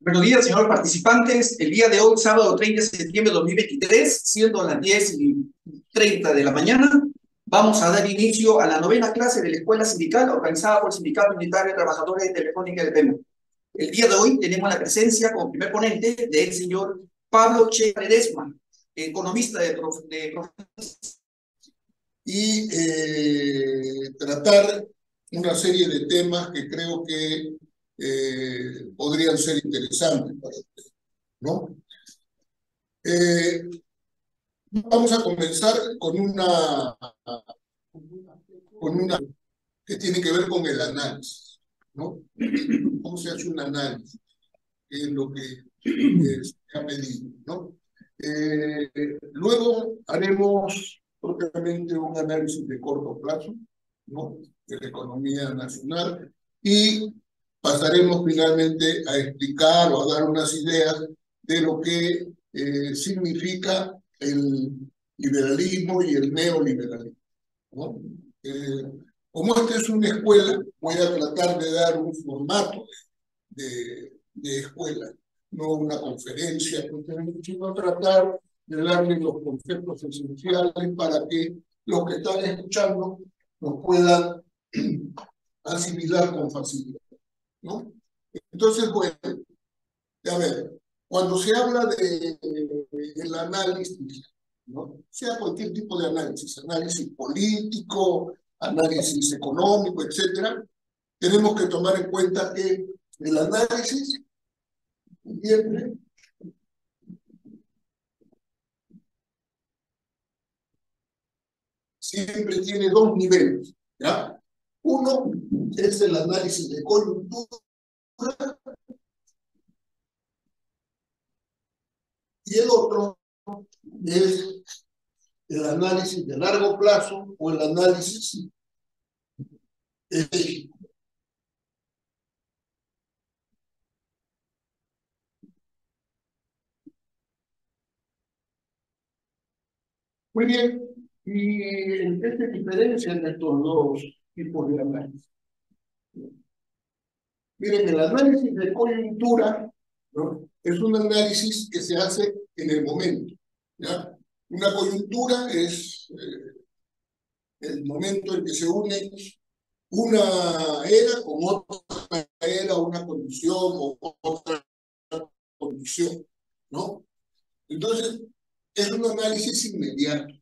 Buenos días, señores participantes. El día de hoy, sábado 30 de septiembre de 2023, siendo las 10:30 de la mañana, vamos a dar inicio a la novena clase de la Escuela Sindical organizada por el Sindicato Unitario de Trabajadores de Telefónica del Perú. El día de hoy tenemos la presencia como primer ponente del señor Pablo Che Ledesma, economista y tratar una serie de temas que creo que podrían ser interesantes para usted, ¿no? Vamos a comenzar con una que tiene que ver con el análisis, ¿no? ¿Cómo se hace un análisis? ¿Qué es lo que se ha pedido, ¿no? Luego haremos propiamente un análisis de corto plazo, ¿no?, de la economía nacional, y pasaremos finalmente a explicar o a dar unas ideas de lo que significa el liberalismo y el neoliberalismo, ¿no? Como esta es una escuela, voy a tratar de dar un formato de escuela, no una conferencia, sino tratar de darle los conceptos esenciales para que los que están escuchando los puedan asimilar con facilidad, ¿no? Entonces, bueno, a ver, cuando se habla del análisis, ¿no?, sea cualquier tipo de análisis, análisis político, análisis económico, etcétera, tenemos que tomar en cuenta que el análisis siempre tiene dos niveles, ¿ya? Uno es el análisis de coyuntura y el otro es el análisis de largo plazo o el análisis estratégico. Muy bien, ¿y en qué se diferencian estos dos tipos de análisis? Miren, el análisis de coyuntura, ¿no?, es un análisis que se hace en el momento, ¿ya? Una coyuntura es el momento en que se une una era con otra era, una condición o otra condición, ¿no? Entonces, es un análisis inmediato,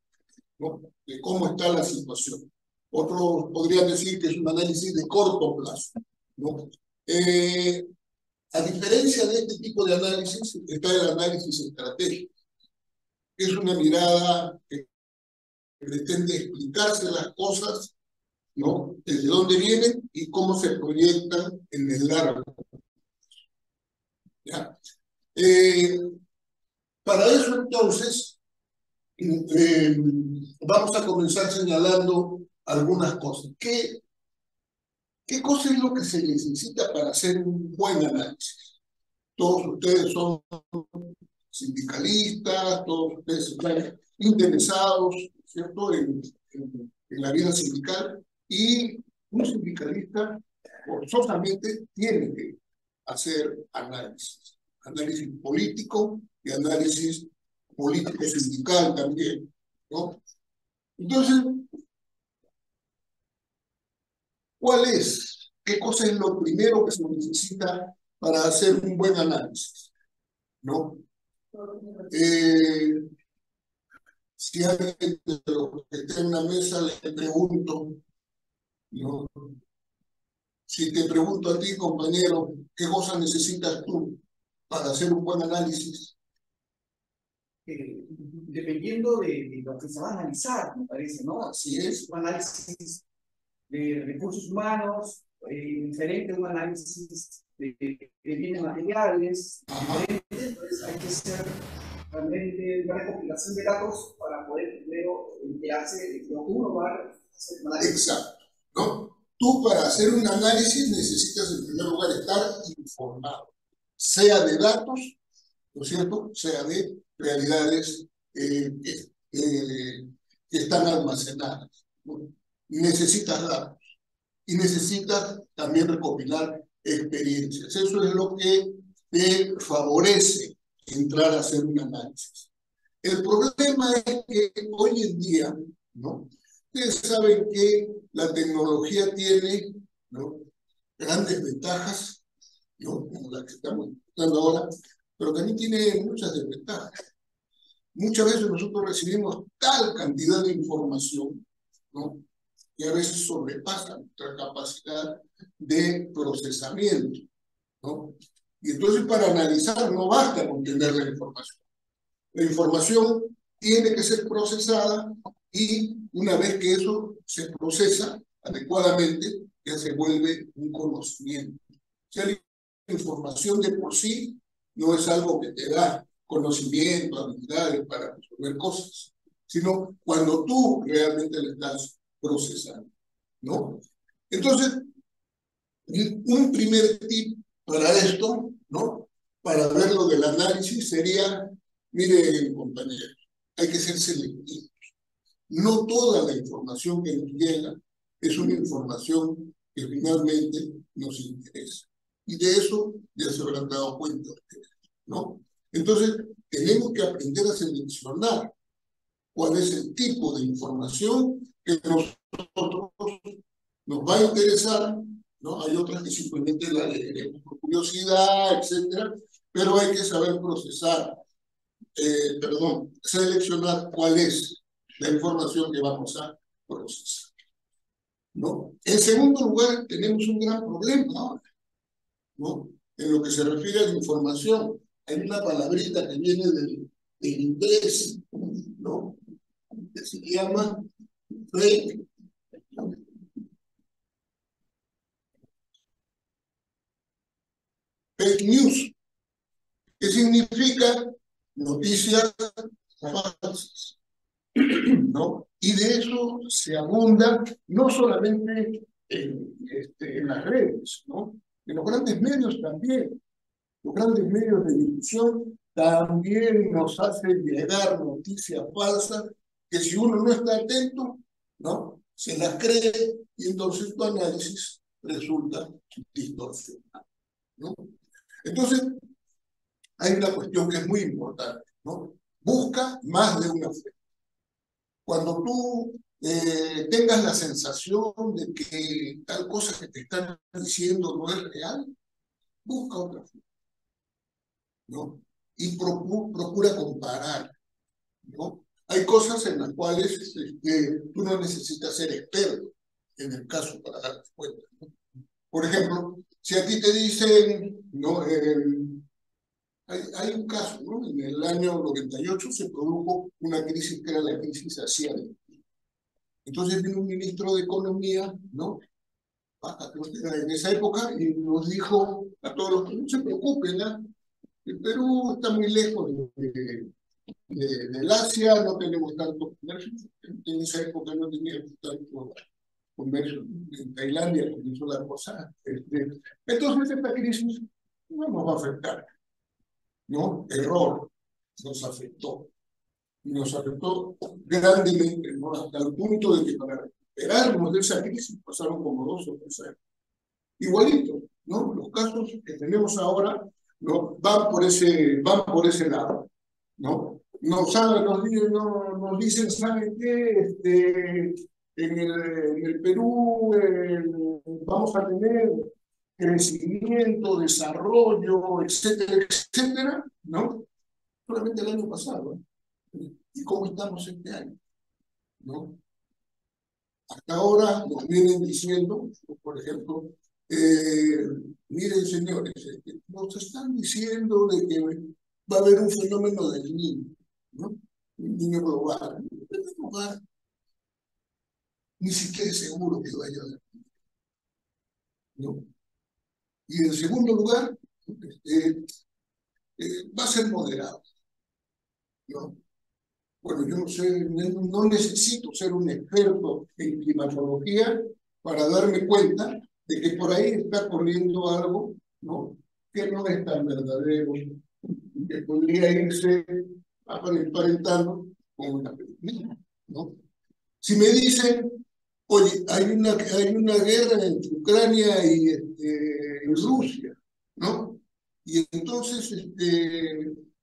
¿no?, de cómo está la situación. Otros podrían decir que es un análisis de corto plazo, ¿no? A diferencia de este tipo de análisis, está el análisis estratégico, que es una mirada que pretende explicarse las cosas, ¿no?, desde dónde vienen y cómo se proyectan en el largo. ¿Ya? Para eso, entonces, vamos a comenzar señalando algunas cosas. ¿Qué cosa es lo que se necesita para hacer un buen análisis? Todos ustedes son sindicalistas, todos ustedes están interesados, ¿cierto?, en la vida sindical, y un sindicalista forzosamente tiene que hacer análisis político y análisis político sindical también, ¿no? Entonces, ¿qué cosa es lo primero que se necesita para hacer un buen análisis, ¿no? Si alguien de los que está en la mesa le pregunto, ¿no?, si te pregunto a ti, compañero, ¿qué cosa necesitas tú para hacer un buen análisis? Dependiendo de lo que se va a analizar, me parece, ¿no? Así es. Un análisis de recursos humanos, diferente a un análisis de bienes materiales, diferente, entonces hay que hacer realmente una recopilación de datos para poder primero enterarse de lo que uno va a hacer un análisis. Exacto, ¿no? Tú, para hacer un análisis, necesitas en primer lugar estar informado, sea de datos, ¿no es cierto?, sea de realidades que están almacenadas, ¿no? Necesitas datos y necesitas también recopilar experiencias. Eso es lo que te favorece entrar a hacer un análisis. El problema es que hoy en día, ¿no? Ustedes saben que la tecnología tiene, ¿no?, grandes ventajas, ¿no?, como la que estamos disfrutando ahora, pero también tiene muchas desventajas. Muchas veces nosotros recibimos tal cantidad de información, ¿no?, que a veces sobrepasa nuestra capacidad de procesamiento, ¿no? Y entonces para analizar no basta con tener la información. La información tiene que ser procesada y una vez que eso se procesa adecuadamente, ya se vuelve un conocimiento. O sea, la información de por sí no es algo que te da conocimiento, habilidades para resolver cosas, sino cuando tú realmente la estás procesando, ¿no? Entonces, un primer tip para esto, ¿no?, para verlo del análisis sería, miren, compañeros, hay que ser selectivos. No toda la información que nos llega es una información que finalmente nos interesa. Y de eso ya se habrán dado cuenta ustedes, ¿no? Entonces, tenemos que aprender a seleccionar cuál es el tipo de información que nosotros nos va a interesar, ¿no? Hay otras que simplemente la leeremos por curiosidad, etcétera, pero hay que saber procesar, seleccionar cuál es la información que vamos a procesar, ¿no? En segundo lugar, tenemos un gran problema ahora, ¿no?, en lo que se refiere a la información. Hay una palabrita que viene del inglés, ¿no?, que se llama fake news, que significa noticias falsas, ¿no? Y de eso se abunda no solamente en las redes, ¿no?, en los grandes medios también. Los grandes medios de difusión también nos hacen llegar noticias falsas que si uno no está atento, ¿no?, se las cree y entonces tu análisis resulta distorsionado, ¿no? Entonces, hay una cuestión que es muy importante, ¿no? Busca más de una fuente. Cuando tú tengas la sensación de que tal cosa que te están diciendo no es real, busca otra fuente, ¿no? Y procura comparar, ¿no? Hay cosas en las cuales tú no necesitas ser experto en el caso para darte cuenta, ¿no? Por ejemplo, si a ti te dicen, ¿no?, hay un caso, ¿no? En el año 98 se produjo una crisis que era la crisis asiática. Entonces vino un ministro de Economía, ¿no?, en esa época, y nos dijo a todos los que no se preocupen, ¿no?, el Perú está muy lejos del Asia, no tenemos tanto comercio. En esa época no teníamos tanto comercio. En Tailandia comenzó la cosa. Entonces esta crisis no nos va a afectar, ¿no? Error, nos afectó. Y nos afectó grandemente, ¿no?, hasta el punto de que para recuperarnos de esa crisis pasaron como 2 o 3 años. Igualito, ¿no? Los casos que tenemos ahora, ¿no?, van por ese lado, ¿no? Nos dicen, ¿saben qué? En el Perú vamos a tener crecimiento, desarrollo, etcétera, etcétera, ¿no? Solamente el año pasado, ¿eh? ¿Y cómo estamos este año? ¿No? Hasta ahora nos vienen diciendo, por ejemplo, miren, señores, nos están diciendo de que va a haber un fenómeno del niño, ¿no? Un niño global. En primer lugar, ni siquiera es seguro que vaya a haber, ¿no? Y en segundo lugar, va a ser moderado, ¿no? Bueno, yo no sé, no necesito ser un experto en climatología para darme cuenta de que por ahí está corriendo algo, ¿no?, que no es tan verdadero, que podría irse aparentando con una película, ¿no? Si me dicen, oye, hay una guerra entre Ucrania y Rusia, ¿no?, Y entonces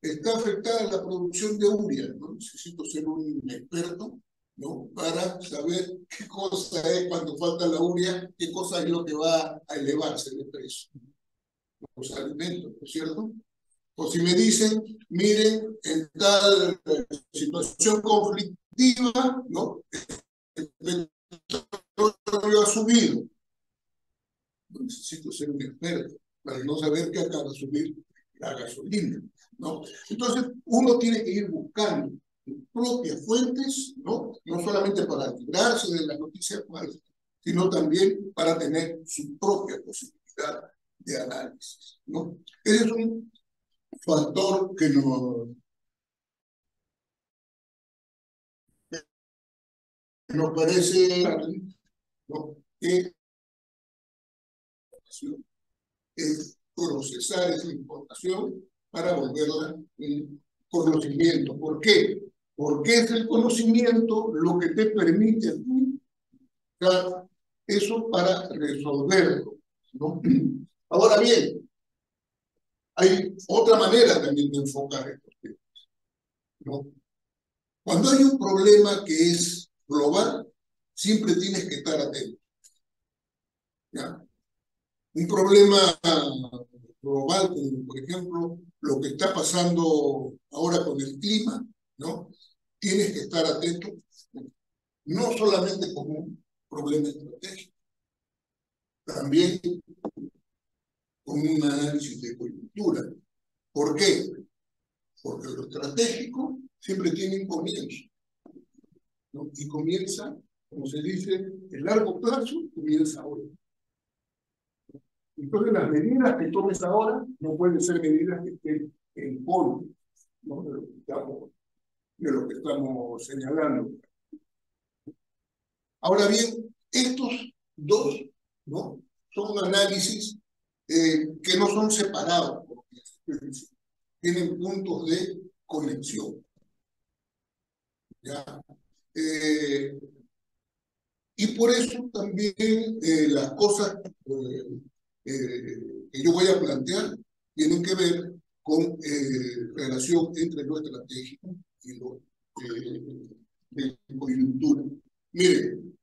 está afectada la producción de urea, ¿no? Necesito ser un experto, ¿no? Para saber qué cosa es cuando falta la urea, qué cosa es lo que va a elevarse de precio. Los alimentos, ¿no es cierto? O si me dicen, miren, en tal situación conflictiva, ¿no? El petróleo ha subido. No necesito ser un experto para no saber que acaba de subir la gasolina, ¿no? Entonces, uno tiene que ir buscando propias fuentes, ¿no? No solamente para librarse de las noticias falsas, sino también para tener su propia posibilidad de análisis, ¿no? Ese es un factor que nos parece, ¿no? Que es procesar esa información para volverla un conocimiento. ¿Por qué? Porque es el conocimiento lo que te permite usar eso para resolverlo, ¿no? Ahora bien, hay otra manera también de enfocar estos temas, ¿no? Cuando hay un problema que es global, siempre tienes que estar atento, ¿ya? Un problema global, como por ejemplo lo que está pasando ahora con el clima, ¿no? Tienes que estar atento, no solamente como un problema estratégico, también con un análisis de coyuntura. ¿Por qué? Porque lo estratégico siempre tiene un comienzo, ¿no? Y comienza, como se dice, el largo plazo comienza ahora. Entonces, las medidas que tomes ahora no pueden ser medidas que estén en contra, ¿no? De lo que estamos señalando. Ahora bien, estos dos, ¿no? Son análisis que no son separados, tienen puntos de conexión, ¿ya? Y por eso también las cosas que yo voy a plantear tienen que ver con relación entre lo estratégico y lo de coyuntura. Miren,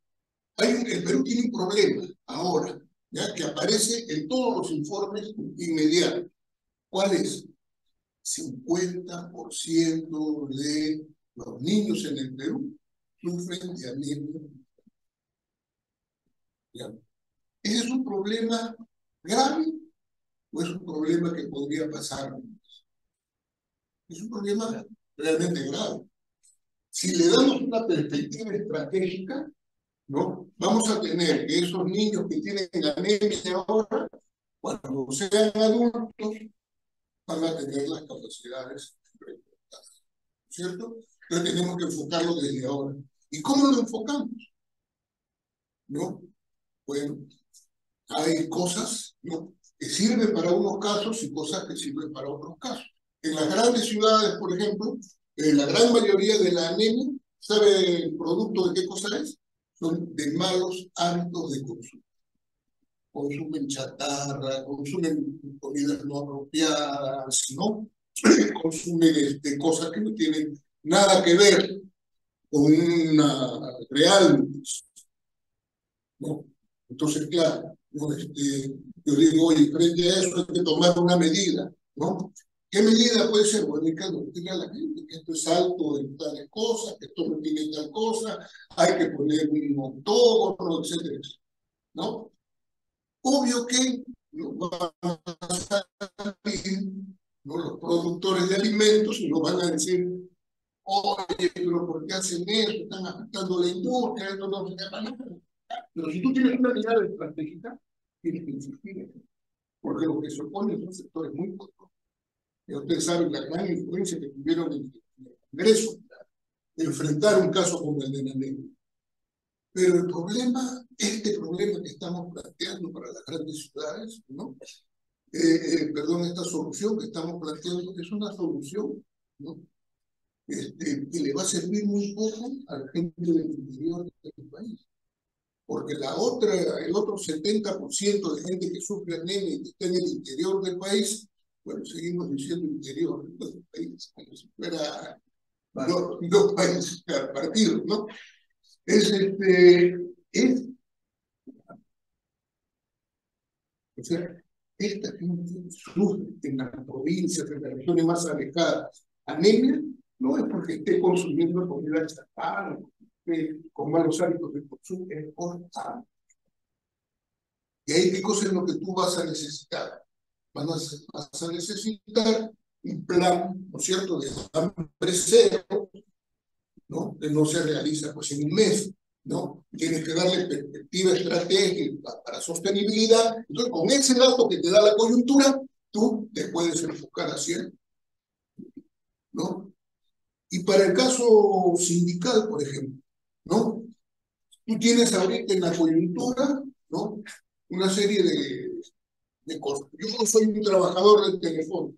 el Perú tiene un problema ahora, ¿ya? Que aparece en todos los informes inmediatos. ¿Cuál es? 50% de los niños en el Perú sufren de anemia. ¿Ya? ¿Ese es un problema grave o es un problema que podría pasar? Es un problema realmente grave. Si le damos una perspectiva estratégica, ¿no? Vamos a tener que esos niños que tienen anemia ahora, cuando sean adultos, van a tener las capacidades reportadas, ¿cierto? Entonces tenemos que enfocarlo desde ahora. ¿Y cómo lo enfocamos? ¿No? Bueno, hay cosas, ¿no?, que sirven para unos casos y cosas que sirven para otros casos. En las grandes ciudades, por ejemplo, la gran mayoría de la anemia, ¿sabe el producto de qué cosa es? Son de malos hábitos de consumo. Consumen chatarra, consumen comidas no apropiadas, ¿no? Consumen cosas que no tienen nada que ver con una real, ¿no? Entonces, claro, ¿no? Yo digo, oye, frente a eso hay que tomar una medida, ¿no? ¿Qué medida puede ser? Bueno, hay que advertir a la gente que esto es alto en tales cosas, que esto no tiene tal cosa, hay que poner un octógono, etcétera, ¿no? Obvio que no van a salir, ¿no?, los productores de alimentos y nos van a decir, oye, pero ¿por qué hacen eso? Están afectando la industria, esto no se llama. Pero si tú tienes una mirada estratégica, tienes que insistir en eso, porque lo que se opone son sectores muy poderosos. Ya ustedes saben la gran influencia que tuvieron en el Congreso de enfrentar un caso como el de Namibia. Pero el problema, este problema que estamos planteando para las grandes ciudades, ¿no? Perdón, esta solución que estamos planteando es una solución, ¿no?, que le va a servir muy poco a la gente del interior del país. Porque el otro 70% de gente que sufre anemia y que está en el interior del país bueno, seguimos diciendo interior, los países, como si fuera dos países partidos, ¿no? O sea, esta gente sufre en las provincias, en las regiones más alejadas. Anemia no es porque esté consumiendo comida chatarra, con malos hábitos de consumo, es por hambre. Y ahí, ¿qué cosa es lo que tú vas a necesitar? Vas a necesitar un plan, ¿no es cierto?, de hambre cero, ¿no? Que no se realiza pues en un mes, ¿no? Tienes que darle perspectiva estratégica para sostenibilidad. Entonces, con ese dato que te da la coyuntura, tú te puedes enfocar hacia él, ¿no? Y para el caso sindical, por ejemplo, ¿no? Tú tienes ahorita en la coyuntura, ¿no?, una serie de cosas. Yo no soy un trabajador del teléfono,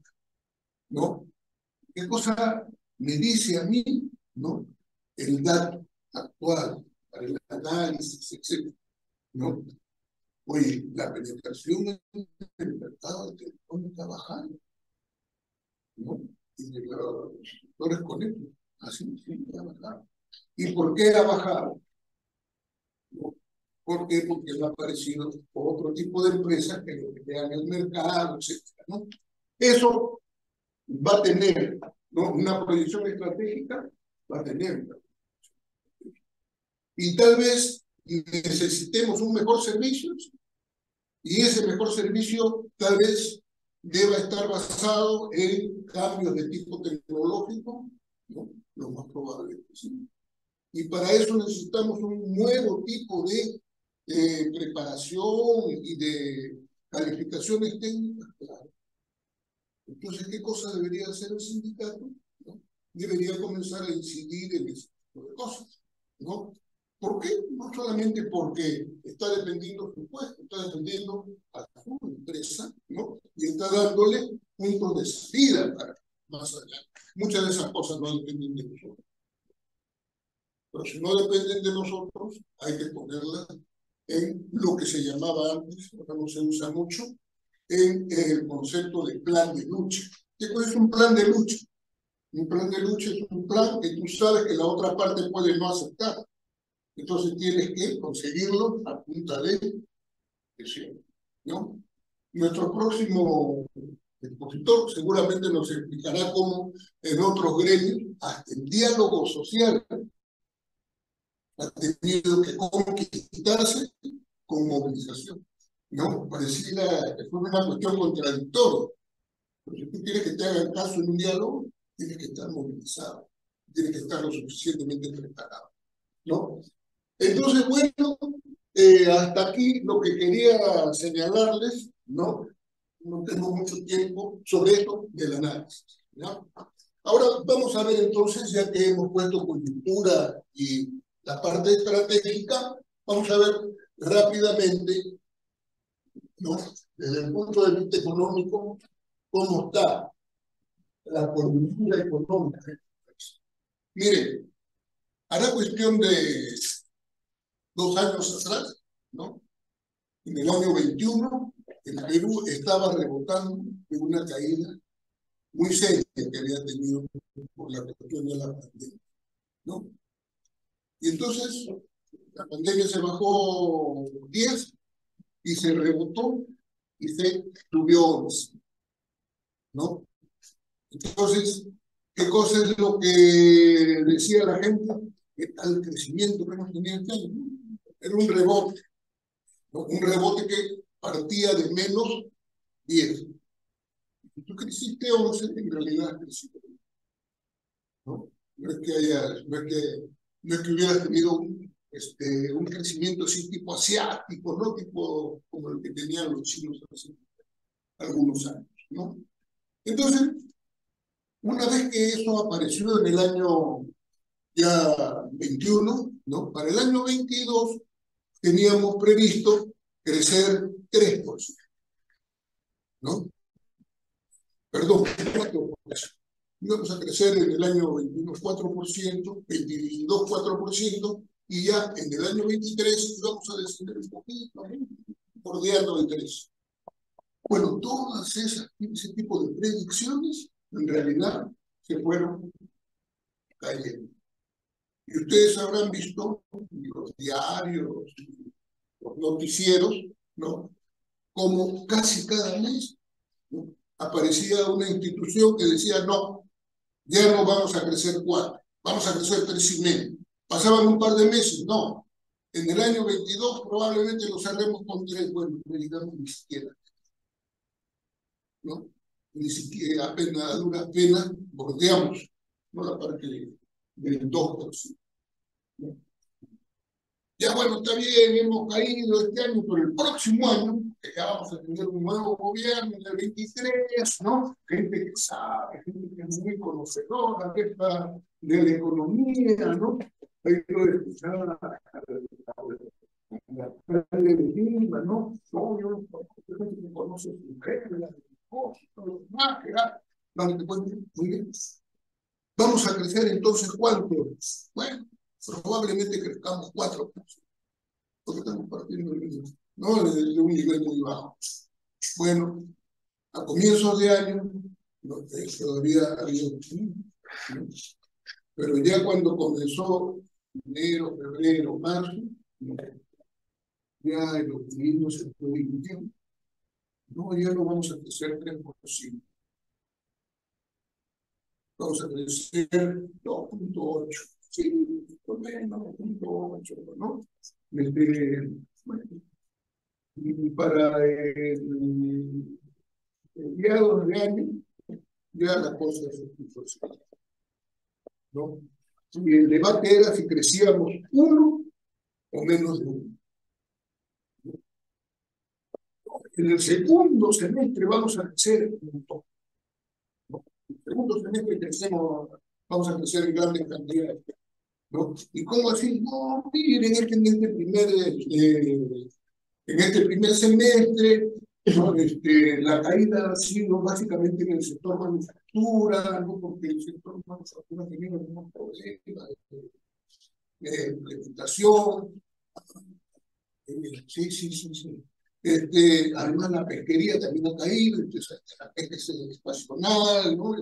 ¿no? ¿Qué cosa me dice a mí, ¿no?, el dato actual para el análisis, etcétera, ¿no? Oye, la penetración en el mercado del teléfono está bajando, ¿no? Y de los sectores conectados, así ha bajado. ¿Y por qué ha bajado? ¿No? ¿Por qué? Porque han aparecido otro tipo de empresas que lo crean el mercado, etcétera, ¿no? Eso va a tener, ¿no?, una proyección estratégica, va a tener. Y tal vez necesitemos un mejor servicio, y ese mejor servicio tal vez deba estar basado en cambios de tipo tecnológico, ¿no? Lo más probable es que sí. Y para eso necesitamos un nuevo tipo de preparación y de calificaciones técnicas, claro. Entonces, ¿qué cosa debería hacer el sindicato? ¿No? Debería comenzar a incidir en ese tipo de cosas, ¿no? ¿Por qué? No solamente porque está dependiendo su puesto, está dependiendo a su empresa, ¿no? Y está dándole puntos de salida para más adelante. Muchas de esas cosas no dependen de nosotros. Pero si no dependen de nosotros, hay que ponerlas en lo que se llamaba antes, ahora no se usa mucho, en el concepto de plan de lucha. ¿Qué es un plan de lucha? Un plan de lucha es un plan que tú sabes que la otra parte puede no aceptar. Entonces tienes que conseguirlo a punta de presión, ¿no? Nuestro próximo expositor seguramente nos explicará cómo en otros gremios, hasta el diálogo social ha tenido que conquistarse con movilización, ¿no? Pareciera que fue una cuestión contradictoria. Pero si tú quieres que te hagan caso en un diálogo, tienes que estar movilizado, tienes que estar lo suficientemente preparado, ¿no? Entonces, bueno, hasta aquí lo que quería señalarles, ¿no? No tengo mucho tiempo sobre esto del análisis, ¿no? Ahora vamos a ver entonces, ya que hemos puesto coyuntura y la parte estratégica, vamos a ver rápidamente, ¿no?, desde el punto de vista económico, cómo está la coyuntura económica. Miren, hará cuestión de 2 años atrás, ¿no?, en el año 21, el Perú estaba rebotando de una caída muy seria que había tenido por la cuestión de la pandemia, ¿no? Y entonces la pandemia se bajó 10 y se rebotó y se subió 11, ¿no? Entonces, ¿qué cosa es lo que decía la gente? ¿Qué tal crecimiento que hemos tenido este año? Era un rebote, ¿no? Un rebote que partía de menos 10. Si tú creciste 11, en realidad creciste, ¿no? No es que hubieras tenido un crecimiento así tipo asiático, ¿no? Tipo como el que tenían los chinos hace algunos años, ¿no? Entonces, una vez que eso apareció en el año ya 21, ¿no?, para el año 22 teníamos previsto crecer 3%, ¿no? Perdón, 4%. Íbamos a crecer en el año 21 4%, 22 4%, y ya en el año 23 íbamos a descender un poquito, ¿no?, bordeando el 3%. Bueno, todas ese tipo de predicciones en realidad se fueron cayendo. Y ustedes habrán visto los diarios, los noticieros, ¿no? Como casi cada mes, ¿no?, aparecía una institución que decía, no, ya no vamos a crecer 4, vamos a crecer 3,5. Pasaban un par de meses, no. En el año 22 probablemente lo cerremos con 3, bueno, no digamos ni siquiera, ¿no? Ni siquiera, apenas, a duras penas, bordeamos, ¿no?, la parte del 2%, ¿no? Ya bueno, está bien, hemos caído este año, pero el próximo año, que ya vamos a tener un nuevo gobierno en el 23, ¿no? Gente que sabe, gente que es muy conocedora de la economía, ¿no? Ahí lo escuchaba la parte de Lima, ¿no? No, yo gente que conoce sus reglas, sus cosas, todo lo demás, que vale, muy bien. Vamos a crecer entonces, ¿cuánto? Bueno, probablemente crezcamos 4%. Porque estamos partiendo ¿no?, de un nivel muy bajo. Bueno, a comienzos de año, no, todavía había ¿no?, pero ya cuando comenzó enero, febrero, marzo, ¿no?, ya el optimismo se fue diluyendo. No, ya no vamos a crecer 3%. Vamos a crecer 2,8. Sí, por menos 2,8, ¿no? Bueno, y para mediados de año, ya la cosa se puso así, ¿no? Y el debate era si crecíamos 1 o menos de 1. En el segundo semestre vamos a crecer un poco, ¿no? En el segundo semestre vamos a crecer en grandes cantidades, ¿no? ¿Y cómo así? No, miren, en este primer semestre, ¿no?, la caída ha sido básicamente en el sector manufactura, ¿no?, porque el sector manufactura tenía algunos problemas de implementación. Sí, sí, sí, sí. Además, la pesquería también ha caído, entonces la pesca estacional, ¿no?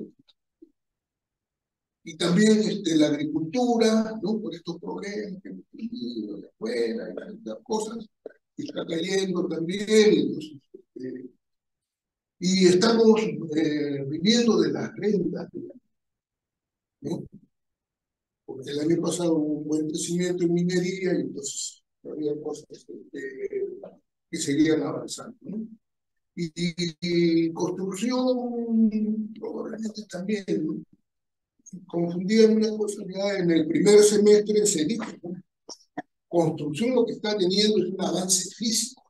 Y también la agricultura, ¿no?, por estos problemas que hemos tenido de afuera y las cosas, está cayendo también. Entonces, y estamos viviendo de las rentas, ¿no? Porque el año pasado hubo un buen crecimiento en minería y entonces había cosas que seguían avanzando, ¿no? Y construcción probablemente también, ¿no? Confundían una cosa, ya en el primer semestre se dijo, ¿no?, construcción lo que está teniendo es un avance físico,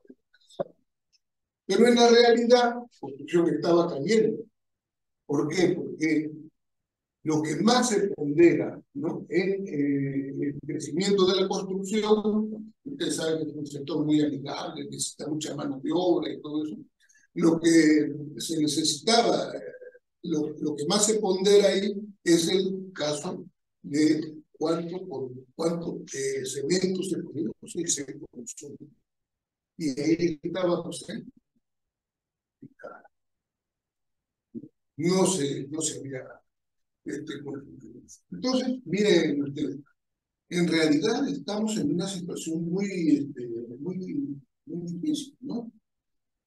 pero en la realidad construcción estaba cayendo. ¿Por qué? Porque lo que más se pondera, ¿no?, en el crecimiento de la construcción, ustedes saben que es un sector muy amigable, necesita mucha mano de obra y todo eso. Lo que se necesitaba, lo que más se pondera ahí es el caso de cuánto cemento se produce y se consume. Y ahí estábamos, no se había entonces, miren ustedes, en realidad estamos en una situación muy difícil, ¿no?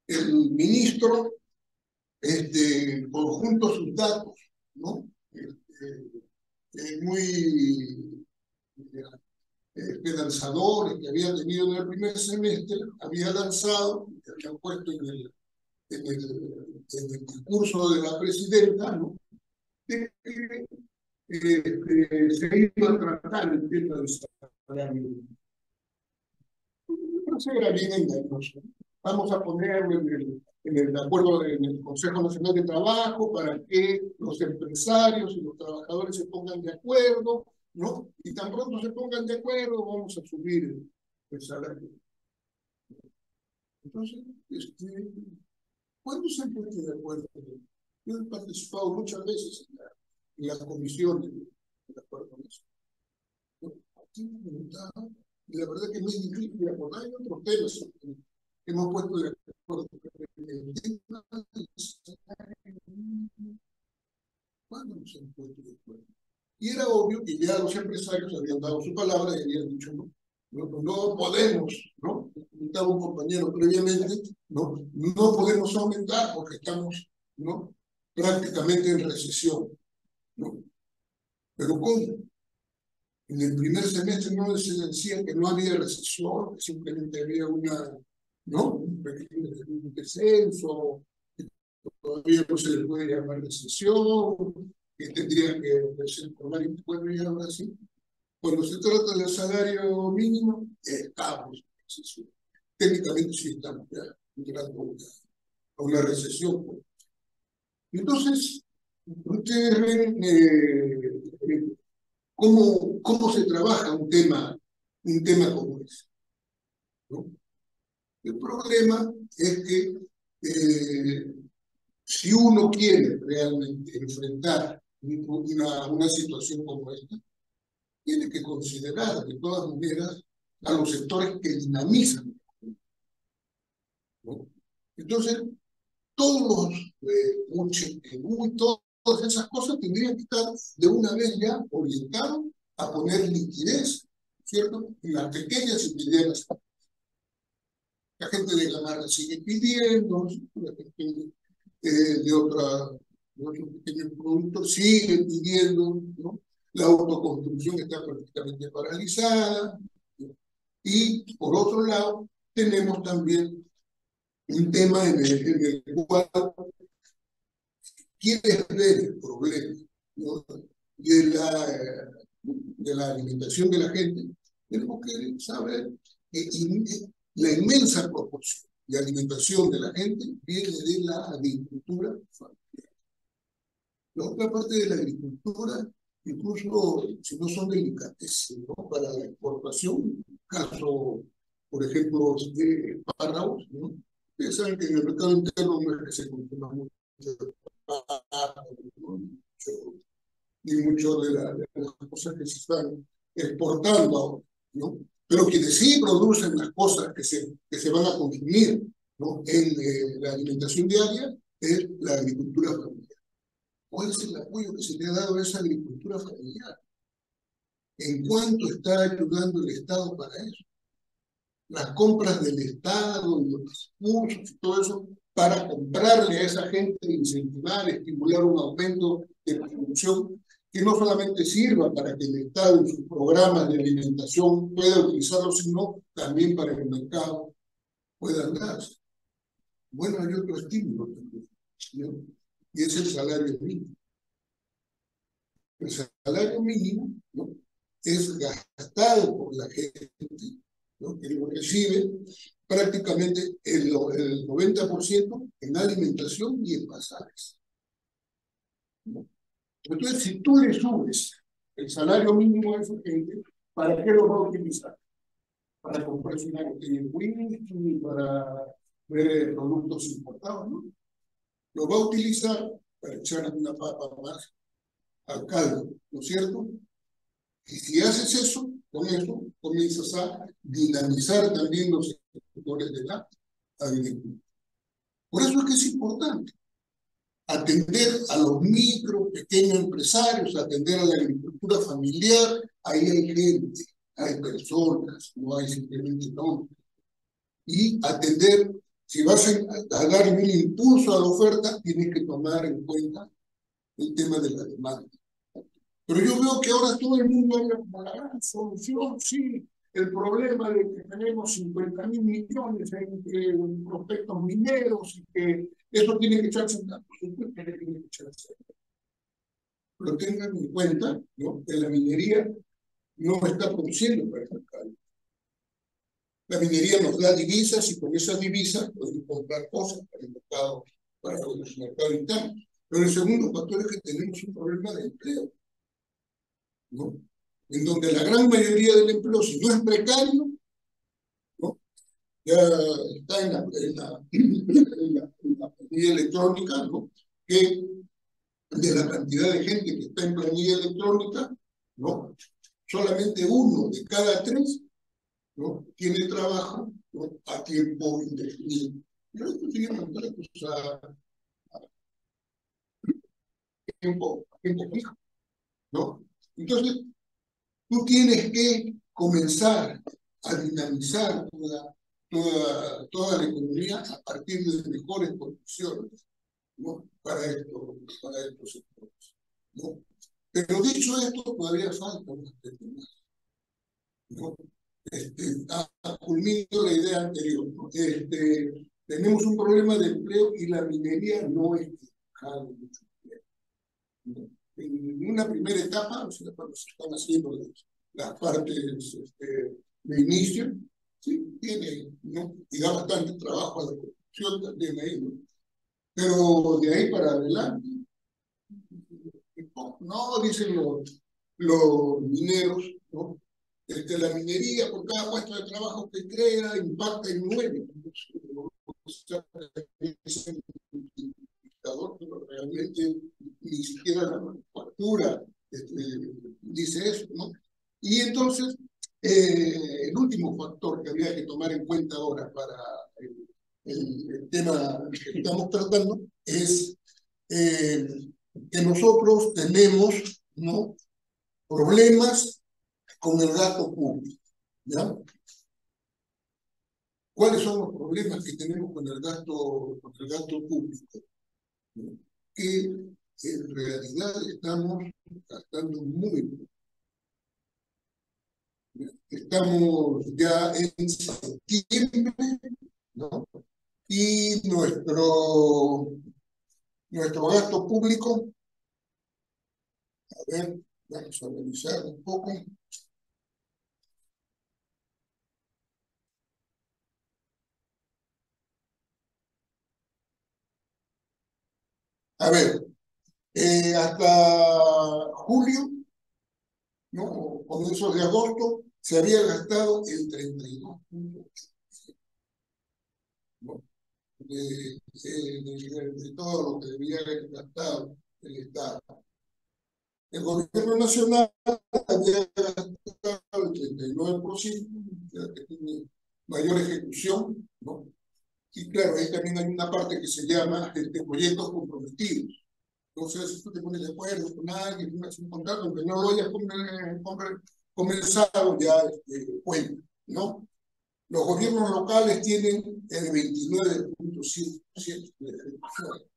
El ministro conjunto sus datos, ¿no? Muy esperanzadores que había tenido en el primer semestre, había lanzado, que habían puesto en el discurso de la presidenta, ¿no?, de que se iba a tratar el tema del salario. Pero era bien engañoso. Vamos a poner en el acuerdo en el Consejo Nacional de Trabajo para que los empresarios y los trabajadores se pongan de acuerdo, ¿no? Y tan pronto se pongan de acuerdo, vamos a subir el salario. Entonces, ¿cuándo se han puesto de acuerdo? Yo he participado muchas veces en las comisiones de acuerdo con eso. Y la verdad que es muy difícil de acordar. Hay otros temas que hemos puesto de acuerdo. el tema del salario mínimo, ¿cuándo se han puesto de acuerdo? Y era obvio que ya los empresarios habían dado su palabra y habían dicho, no podemos, ¿no? Comentaba un compañero previamente, no podemos aumentar porque estamos, ¿no? Prácticamente en recesión, ¿no? Pero ¿cómo? En el primer semestre no se decía que no había recesión, que simplemente había un pequeño descenso, que todavía no se le puede llamar recesión, que tendría que ser por y bueno, y ahora sí. Cuando se trata del salario mínimo, estamos en recesión. Técnicamente sí estamos ya entrando a una recesión. Pues. Entonces, ustedes ven cómo se trabaja un tema como ese, ¿no? El problema es que si uno quiere realmente enfrentar una situación como esta, tiene que considerar de todas maneras a los sectores que dinamizan, ¿no? Entonces, todos todas esas cosas tendrían que estar de una vez ya orientados a poner liquidez, ¿cierto? En las pequeñas y medianas. La gente de Gamarra sigue pidiendo, la gente de otros pequeños productos sigue pidiendo, ¿no? La autoconstrucción está prácticamente paralizada. Y por otro lado, tenemos también un tema en el cual quieres ver el problema, ¿no? de la alimentación de la gente, tenemos que saber que la inmensa proporción de alimentación de la gente viene de la agricultura familiar. La otra parte de la agricultura, incluso si no son delicatessen, ¿no? Para la exportación, caso, por ejemplo, de párrafos, ¿no? Ustedes saben que en el mercado interno no es que se consuma mucho ni mucho de las cosas que se están exportando ahora, ¿no? Pero quienes sí producen las cosas que se van a consumir, ¿no? En la alimentación diaria es la agricultura familiar. ¿Cuál es el apoyo que se le ha dado a esa agricultura familiar? ¿En cuánto está ayudando el Estado para eso? Las compras del Estado y los recursos y todo eso para comprarle a esa gente, incentivar, estimular un aumento de producción que no solamente sirva para que el Estado en sus programas de alimentación pueda utilizarlo, sino también para que el mercado pueda darse. Bueno, hay otro estímulo también, ¿no? Y es el salario mínimo. El salario mínimo, ¿no? Es gastado por la gente, ¿no? Que lo recibe prácticamente el 90% en alimentación y en pasajes, ¿no? Entonces, si tú le subes el salario mínimo a esa gente, ¿para qué lo va a utilizar? Para comprarse una botella de whisky, para ver productos importados, ¿no? Lo va a utilizar para echar una papa más al caldo, ¿no es cierto? Y si haces eso, con eso comienzas a dinamizar también los sectores de la agricultura. Por eso es que es importante atender a los micro, pequeños empresarios, atender a la agricultura familiar. Ahí hay gente, hay personas, no hay simplemente nombres. Y atender, si vas a dar un impulso a la oferta, tienes que tomar en cuenta el tema de la demanda. Pero yo veo que ahora todo el mundo habla como la gran solución, sí, el problema de que tenemos 50.000 millones en prospectos mineros y que eso tiene que echarse en la tiene que echarse. Pero tengan en cuenta, ¿no? Que la minería no está produciendo para el mercado. La minería nos da divisas y con esas divisas podemos comprar cosas para el mercado, para el mercado interno. Pero el segundo factor es que tenemos un problema de empleo, ¿no? En donde la gran mayoría del empleo, si no es precario, ¿no? Ya está en la planilla electrónica, ¿no? Que de la cantidad de gente que está en planilla electrónica, ¿no? Solamente 1 de cada 3, ¿no? Tiene trabajo, ¿no? A tiempo indefinido. Pero esto tiene contratos a tiempo fijo, ¿no? Entonces, tú tienes que comenzar a dinamizar toda la economía a partir de mejores condiciones, ¿no? Para estos sectores, ¿no? Pero dicho esto, todavía falta un aspecto más, ¿no? Culmino la idea anterior, ¿no? Tenemos un problema de empleo y la minería no es que jale mucho empleo, ¿no? En una primera etapa, o sea, cuando se están haciendo las partes de inicio, sí, tiene, ¿no? Y da bastante trabajo a la producción también ahí, ¿no? Pero de ahí para adelante, no, dicen los mineros, ¿no? La minería, por cada puesto de trabajo que crea, impacta en 9. Ese indicador, pero realmente ni siquiera la manufactura dice eso, ¿no? Y entonces, el último factor que habría que tomar en cuenta ahora para el tema que estamos tratando es que nosotros tenemos, ¿no?, problemas con el gasto público, ¿ya? ¿Cuáles son los problemas que tenemos con el gasto público? ¿No? Que en realidad estamos gastando muy poco. Estamos ya en septiembre, ¿no? Y nuestro gasto público, a ver, vamos a revisar un poco. A ver, hasta julio, ¿no?, comienzos de agosto, se había gastado el 32.8%, ¿no?, de todo lo que debía haber gastado el Estado. El gobierno nacional había gastado el 39%, que tiene mayor ejecución, ¿no? Y claro, ahí también hay una parte que se llama proyectos comprometidos. Entonces, si tú te pones de acuerdo con alguien, firmas un contrato, aunque no lo hayas comenzado, ya cuenta, ¿no? Los gobiernos locales tienen el 29.7% de ejecución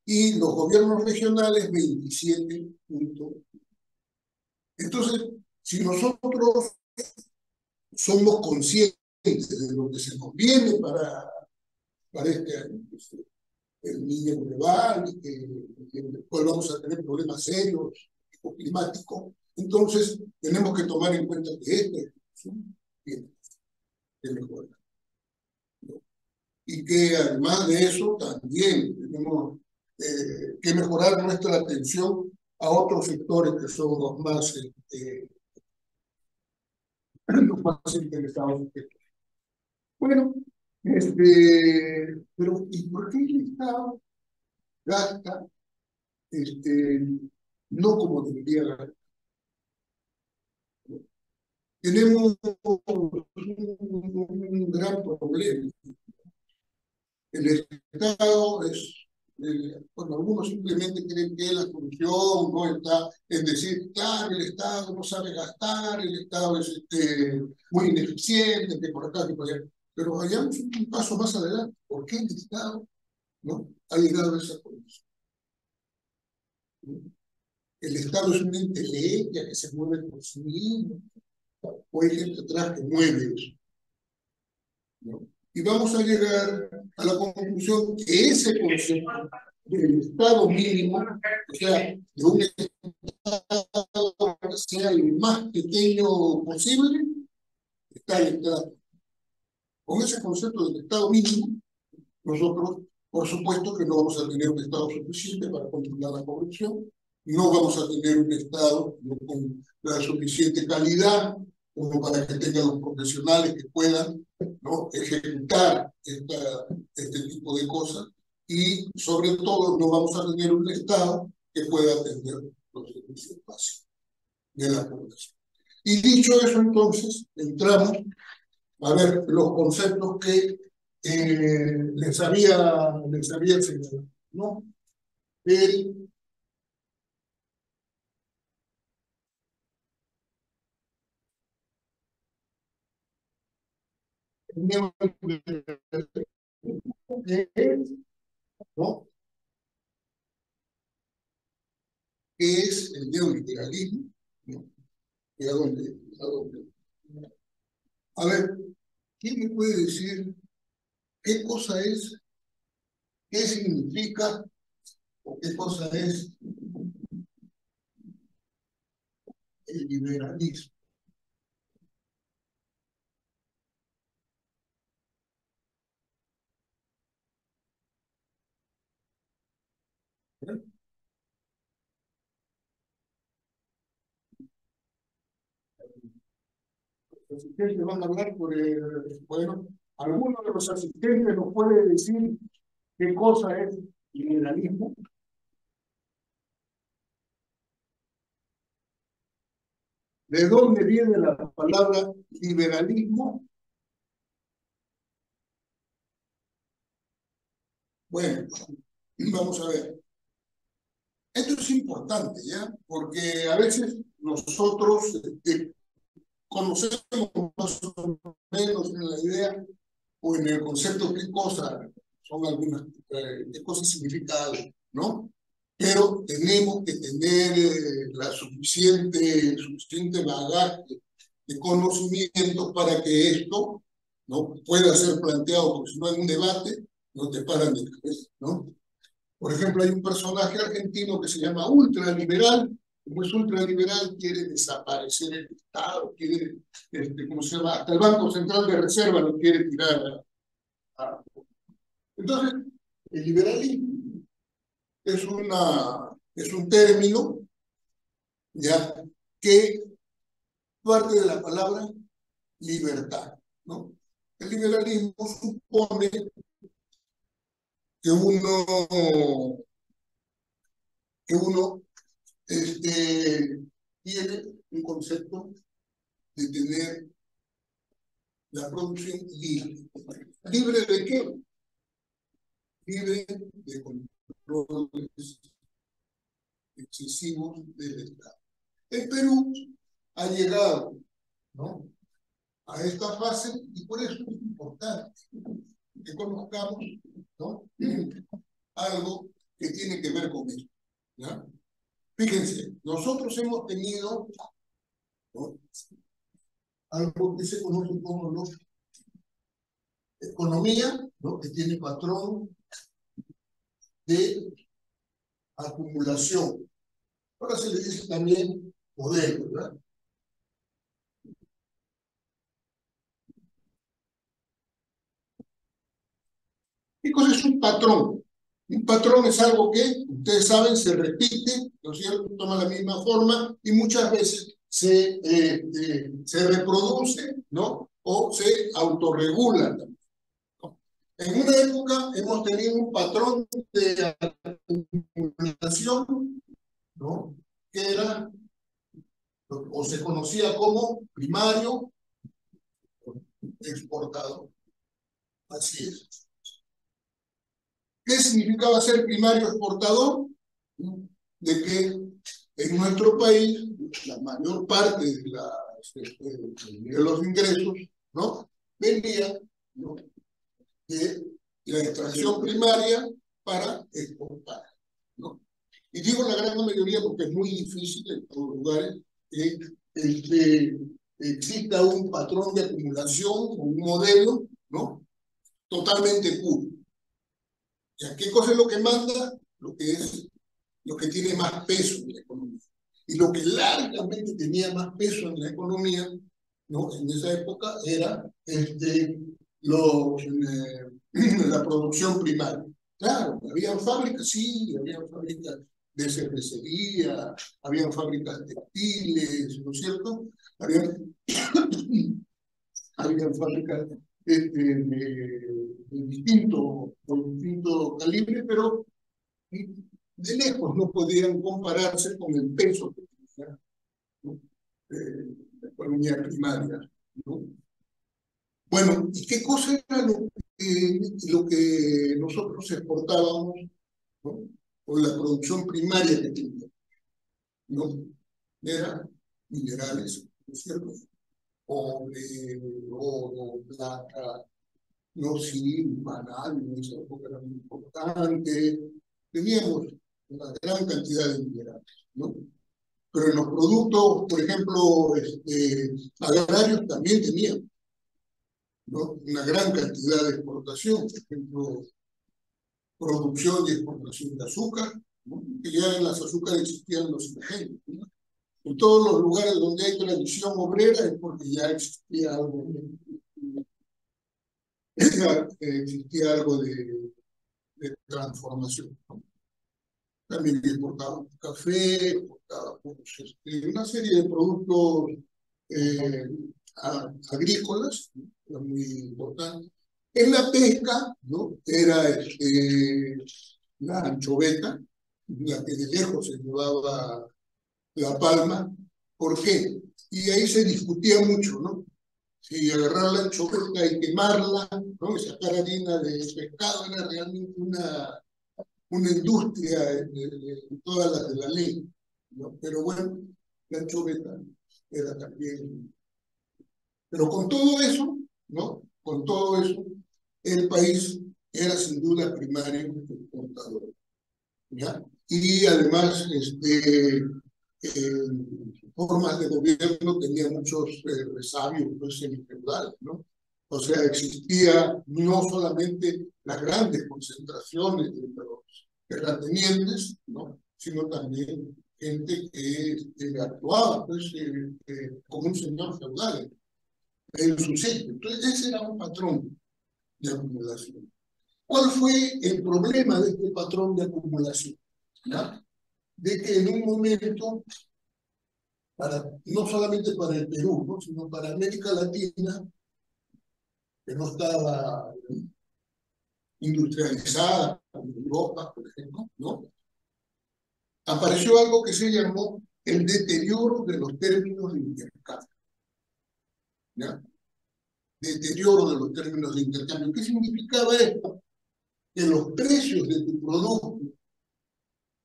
y los gobiernos regionales 27.1%. Entonces, si nosotros somos conscientes de lo que se nos viene para este año, pues, el niño global, y que después vamos a tener problemas serios climáticos, entonces tenemos que tomar en cuenta que esta ejecución tiene que mejorar, ¿no? Y que además de eso también tenemos que mejorar nuestra atención a otros sectores que son los más interesados. Bueno, pero ¿y por qué el Estado gasta no como debería gastar? Tenemos un gran problema. El Estado bueno, algunos simplemente creen que la solución no está en decir, claro, el Estado no sabe gastar, el Estado es muy ineficiente, que por acá, que por allá. Pero vayamos un paso más adelante. ¿Por qué el Estado no ha llegado a esa condición? El Estado es una inteligencia que se mueve por sí mismo, o hay gente atrás que mueve eso, ¿no? Y vamos a llegar a la conclusión que ese concepto del Estado mínimo, o sea, de un Estado que sea el más pequeño posible, está el Estado. Con ese concepto del Estado mínimo, nosotros, por supuesto, que no vamos a tener un Estado suficiente para controlar la corrupción, no vamos a tener un Estado con la suficiente calidad como para que tenga los profesionales que puedan, ¿no?, ejecutar este tipo de cosas, y sobre todo no vamos a tener un Estado que pueda atender los servicios básicos de la población. Y dicho eso, entonces, entramos a ver los conceptos que les había enseñado, ¿no? El neoliberalismo es, ¿no? ¿Qué es el neoliberalismo? ¿No? ¿Y a dónde? ¿A dónde? A ver, ¿quién me puede decir qué cosa es, qué significa o qué cosa es el liberalismo? Los asistentes van a hablar bueno, alguno de los asistentes nos puede decir qué cosa es liberalismo. ¿De dónde viene la palabra liberalismo? Bueno, vamos a ver. Esto es importante, ¿ya? Porque a veces nosotros conocemos más o menos en la idea o en el concepto qué cosa son algunas, qué cosa significa algo, ¿no? Pero tenemos que tener la suficiente bagaje de conocimientos para que esto, ¿no?, pueda ser planteado, porque si no en un debate no te paran de cabeza, ¿no? Por ejemplo, hay un personaje argentino que se llama ultraliberal. Como es ultraliberal, quiere desaparecer el Estado, quiere, ¿cómo se llama? Hasta el Banco Central de Reserva lo quiere tirar a... Entonces, el liberalismo es un término, ya, que parte de la palabra libertad, ¿no? El liberalismo supone que uno tiene un concepto de tener la producción libre. ¿Libre de qué? Libre de controles excesivos del Estado. El Perú ha llegado, ¿no?, a esta fase y por eso es importante que conozcamos, ¿no?, algo que tiene que ver con esto, ¿ya? Fíjense, nosotros hemos tenido, ¿no?, algo que se conoce como la economía, ¿no?, que tiene patrón de acumulación. Ahora se le dice también modelo, ¿verdad? ¿Qué cosa es un patrón? Un patrón es algo que, ustedes saben, se repite, ¿no es cierto?, toma la misma forma y muchas veces se reproduce, ¿no?, o se autorregula, ¿no? En una época hemos tenido un patrón de acumulación, ¿no?, que era, o se conocía como primario exportador. Así es. ¿Qué significaba ser primario exportador? De que en nuestro país la mayor parte de los ingresos, ¿no?, venía, ¿no?, de la extracción primaria para exportar, ¿no? Y digo la gran mayoría porque es muy difícil en todos lugares que exista un patrón de acumulación o un modelo, ¿no?, totalmente puro. ¿Ya? ¿Qué cosa es lo que manda? Lo que tiene más peso en la economía. Y lo que largamente tenía más peso en la economía, ¿no?, en esa época era la producción primaria. Claro, habían fábricas, sí, habían fábricas de cervecería, habían fábricas textiles, ¿no es cierto? Habían fábricas de distinto calibre, pero de lejos no podían compararse con el peso que tenía, ¿no?, la economía primaria, ¿no? Bueno, ¿y qué cosa era lo lo que nosotros exportábamos, ¿no? O la producción primaria que teníamos, ¿no? Era minerales, ¿no es cierto? Cobre, oro, plata, no, sí, banal, en esa época era muy importante. Teníamos una gran cantidad de minerales, ¿no? Pero en los productos, por ejemplo, agrarios también teníamos, ¿no? Una gran cantidad de exportación, por ejemplo, producción y exportación de azúcar, ¿no? Que ya en las azúcares existían los ingredientes, ¿no? En todos los lugares donde hay tradición obrera es porque ya existía algo de transformación, ¿no? También exportábamos café, exportábamos una serie de productos eh, agrícolas, ¿no? Era muy importante. En la pesca, ¿no? Era la anchoveta, la que de lejos se llevaba la palma. ¿Por qué? Y ahí se discutía mucho, ¿no? Si agarrar la anchoveta y quemarla, ¿no? Y sacar harina de pescado era realmente una industria de todas las de la ley, ¿no? Pero bueno, la anchoveta era también. Pero con todo eso, ¿no? Con todo eso, el país era sin duda primario exportador, ¿ya? Y además, formas de gobierno tenía muchos resabios, pues, semi-feudales, ¿no? O sea, existía no solamente las grandes concentraciones de los terratenientes, ¿no? Sino también gente que actuaba, pues, como un señor feudal en su sitio. Entonces, ese era un patrón de acumulación. ¿Cuál fue el problema de este patrón de acumulación? ¿Ya? De que en un momento, no solamente para el Perú, ¿no? Sino para América Latina, que no estaba industrializada, como Europa, por ejemplo, ¿no? Apareció algo que se llamó el deterioro de los términos de intercambio, ¿ya? Deterioro de los términos de intercambio. ¿Qué significaba esto? Que los precios de tu producto,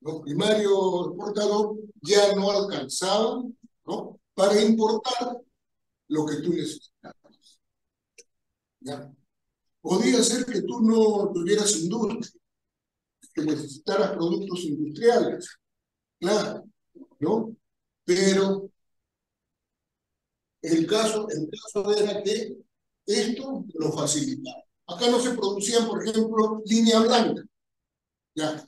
los primarios exportador, ya no alcanzaban, ¿no? Para importar lo que tú necesitabas, ¿ya? Podría ser que tú no tuvieras industria, que necesitaras productos industriales, claro, ¿no? Pero el caso era que esto lo facilitaba. Acá no se producían, por ejemplo, línea blanca, ¿ya?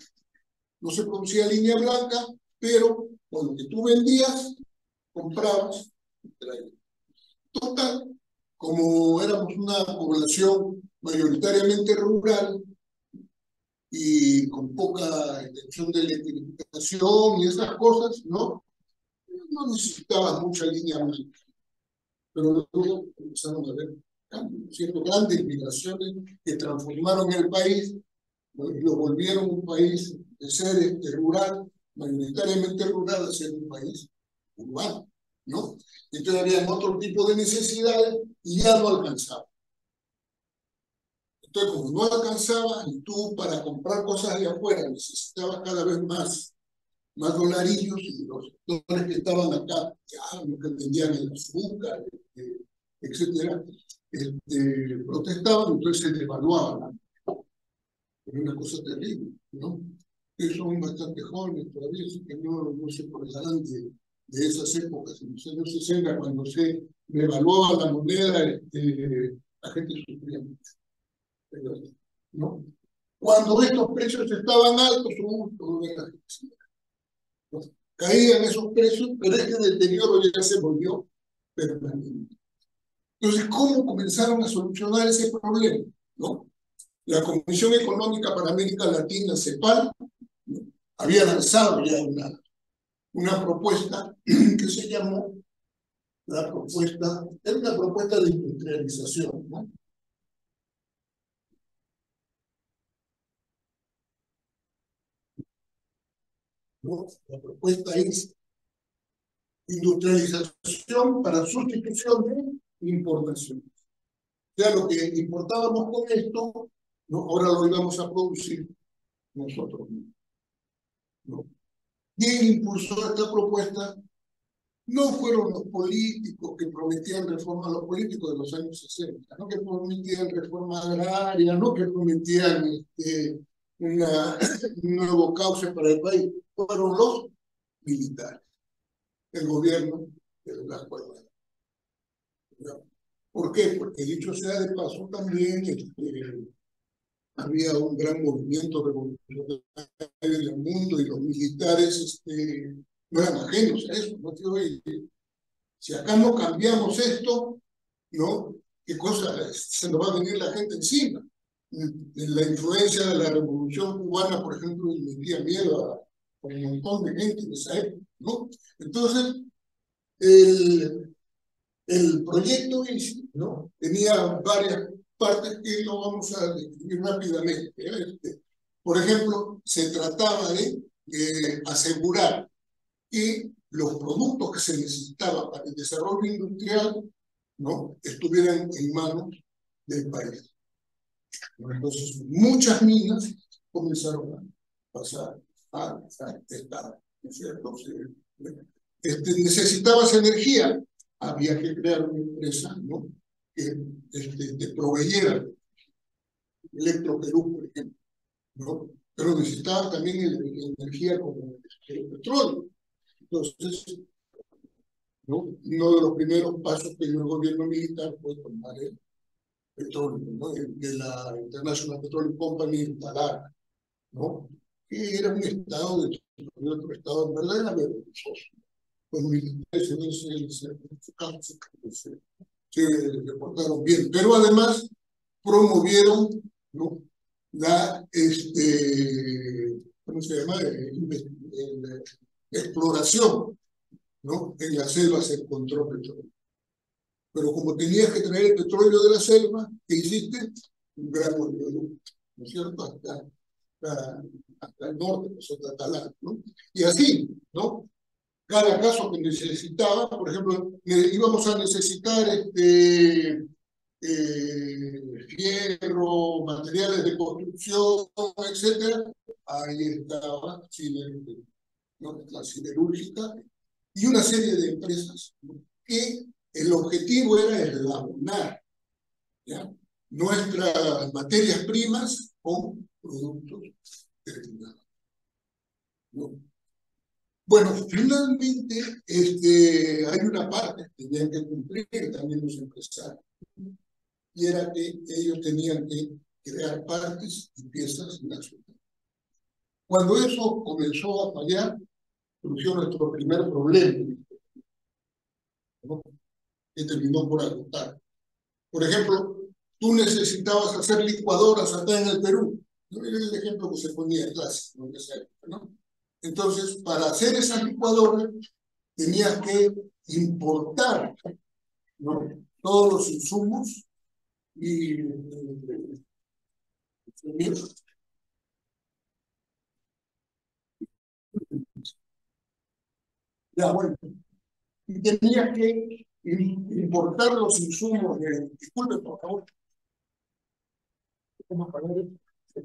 No se producía línea blanca, pero con lo que tú vendías, comprabas y traías. Total, como éramos una población mayoritariamente rural y con poca intención de electrificación y esas cosas, ¿no? No necesitabas mucha línea blanca. Pero luego empezaron a haber cambios, ¿cierto? Grandes migraciones que transformaron el país, ¿no? Y lo volvieron un país de ser rural, mayoritariamente rural, a ser un país urbano, ¿no? Entonces había otro tipo de necesidades y ya no alcanzaba. Entonces, como no alcanzaba, y tú para comprar cosas de afuera necesitabas cada vez más dolarillos, y los dólares que estaban acá, ya los que vendían el azúcar, etcétera, protestaban, entonces se devaluaban. Es una cosa terrible, ¿no? Ellos son bastante jóvenes todavía, así que no se acordarán de esas épocas, en los años 60, cuando se devaluaba la moneda, la gente sufría mucho. Pero, ¿no? Cuando estos precios estaban altos, todo era la gente. Caían esos precios, pero este deterioro ya se volvió permanente. Entonces, ¿cómo comenzaron a solucionar ese problema? ¿No? La Comisión Económica para América Latina, CEPAL, ¿no? Había lanzado ya una propuesta que se llamó era una propuesta de industrialización, ¿no? ¿No? La propuesta es industrialización para sustitución de importación. Ya lo que importábamos con esto, ¿no? Ahora lo íbamos a producir nosotros mismos, ¿no? Quien impulsó esta propuesta no fueron los políticos que prometían reforma, los políticos de los años 60, no que prometían reforma agraria, no que prometían un nuevo cauce para el país, fueron los militares, el gobierno de la escuela. ¿Por qué? Porque dicho sea de paso también había un gran movimiento revolucionario en el mundo y los militares no eran ajenos a eso, ¿no? Si acá no cambiamos esto, ¿no? ¿Qué cosa? Se nos va a venir la gente encima. La influencia de la Revolución Cubana, por ejemplo, le metía miedo a un montón de gente en esa época, ¿no? Entonces, el proyecto, ¿no? Tenía varias partes que lo vamos a describir rápidamente. Por ejemplo, se trataba de asegurar que los productos que se necesitaban para el desarrollo industrial, ¿no? Estuvieran en manos del país. Entonces, muchas minas comenzaron a pasar a Estado, ¿no es cierto? Necesitabas energía, había que crear una empresa, ¿no? Que te proveyera Electroperú, por ejemplo, ¿no? Pero necesitabas también energía como el petróleo. Entonces, ¿no? Uno de los primeros pasos que dio el gobierno militar fue tomar el petróleo, ¿no? De la International Petroleum Company instalada, ¿no? Que era un estado de otro estado, en verdad era vergonzoso. Los militares se reportaron bien, pero además promovieron, ¿no? La ¿cómo se llama? Exploración, ¿no? En la selva se encontró petróleo. Pero como tenías que traer el petróleo de la selva, ¿qué hiciste? Un gran oleoducto, ¿no es cierto? Hasta el norte, pues hasta Talán, ¿no? Y así, ¿no? Cada caso que necesitaba, por ejemplo, íbamos a necesitar fierro, materiales de construcción, etcétera. Ahí estaba Chile, ¿no? La siderúrgica y una serie de empresas, ¿no? Que el objetivo era eslabonar, ¿ya? Nuestras materias primas con productos terminados, ¿no? Bueno, finalmente hay una parte que tenían que cumplir también los empresarios, y era que ellos tenían que crear partes y piezas nacionales. Cuando eso comenzó a fallar, surgió nuestro primer problema, ¿no? Que terminó por agotar. Por ejemplo, tú necesitabas hacer licuadoras acá en el Perú. ¿No? Era el ejemplo que se ponía en clase, ¿no? Entonces, para hacer esas licuadoras, tenías que importar, ¿no? Todos los insumos y ya, bueno, y tenías que importar los insumos de, disculpe por favor, ¿cómo pagar? Estoy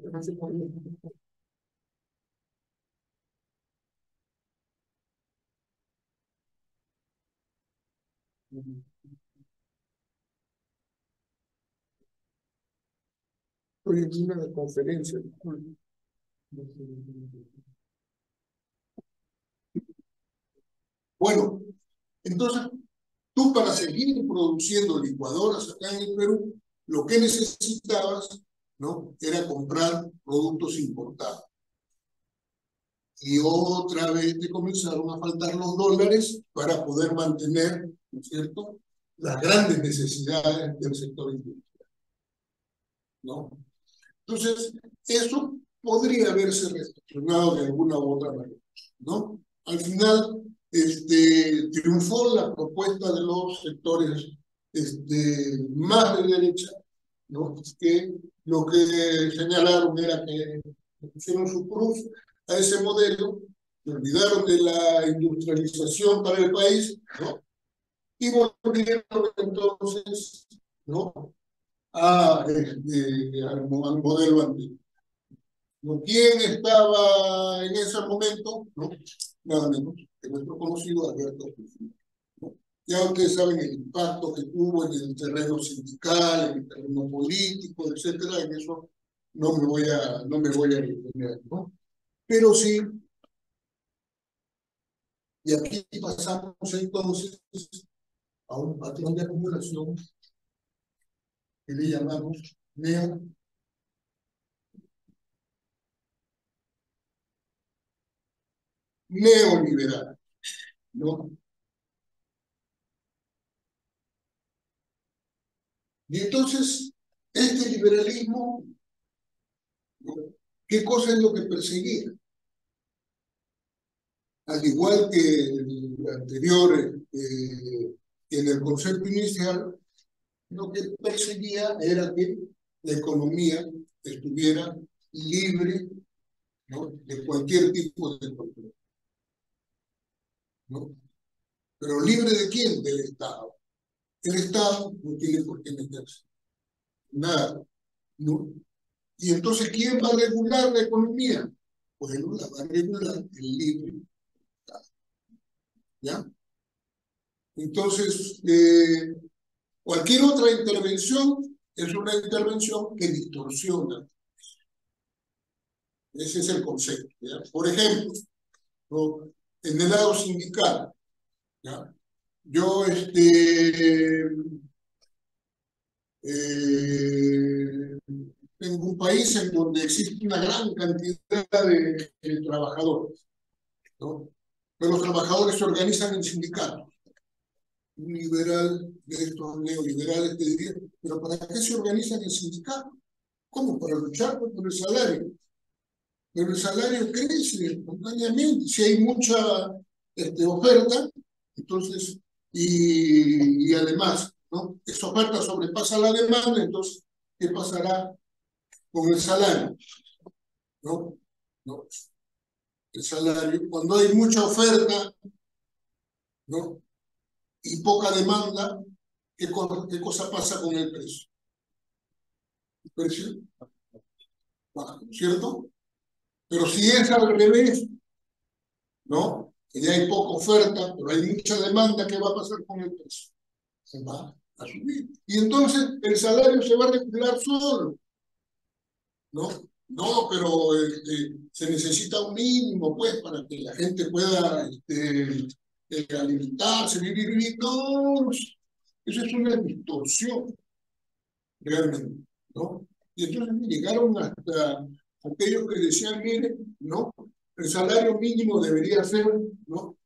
en una conferencia, disculpe. Bueno, entonces, tú para seguir produciendo licuadoras acá en el Perú, lo que necesitabas, ¿no? Era comprar productos importados. Y otra vez te comenzaron a faltar los dólares para poder mantener, ¿no es cierto?, las grandes necesidades del sector industrial, ¿no? Entonces, eso podría haberse reaccionado de alguna u otra manera, ¿no? Al final, triunfó la propuesta de los sectores más de derecha, ¿no? Que lo que señalaron era que pusieron su cruz a ese modelo, se olvidaron de la industrialización para el país, ¿no? Y volvieron entonces, ¿no? al modelo antiguo. ¿Quién estaba en ese momento? ¿No? Nada menos que nuestro conocido Alberto Fujimori, ¿no? Ya ustedes saben el impacto que tuvo en el terreno sindical, en el terreno político, etcétera. En eso no me voy a detener, ¿no? Pero sí, y aquí pasamos entonces a un patrón de acumulación que le llamamos neoliberal, ¿no? Y entonces, este liberalismo, ¿qué cosa es lo que perseguía? Al igual que el anterior, en el concepto inicial, lo que perseguía era que la economía estuviera libre, ¿no?, de cualquier tipo de control, ¿no? Pero ¿libre de quién? Del Estado. El Estado no tiene por qué meterse nada, ¿no? Y entonces, ¿quién va a regular la economía? Bueno, la va a regular el libre Estado, ¿ya? Entonces, cualquier otra intervención es una intervención que distorsiona. Ese es el concepto, ¿ya? Por ejemplo, ¿no?, en el lado sindical, ¿ya? Yo tengo un país en donde existe una gran cantidad de trabajadores, ¿no? Pero los trabajadores se organizan en sindicatos. Un liberal de estos neoliberales te diría, ¿pero para qué se organizan en sindicatos? ¿Cómo? Para luchar por el salario. Pero el salario crece espontáneamente. Si hay mucha oferta, entonces, y además, ¿no?, esa oferta sobrepasa la demanda, entonces, ¿qué pasará con el salario? ¿No? ¿No? El salario, cuando hay mucha oferta, ¿no?, y poca demanda, ¿qué cosa pasa con el precio? El precio baja, ¿cierto? Pero si es al revés, ¿no?, que ya hay poca oferta, pero hay mucha demanda, ¿qué va a pasar con el precio? Se va a subir. Y entonces el salario se va a regular solo, ¿no? No, pero se necesita un mínimo, pues, para que la gente pueda alimentarse, vivir. No, eso es una distorsión, realmente, ¿no? Y entonces llegaron hasta aquellos que decían, mire, ¿no?, el salario mínimo debería ser, ¿no?,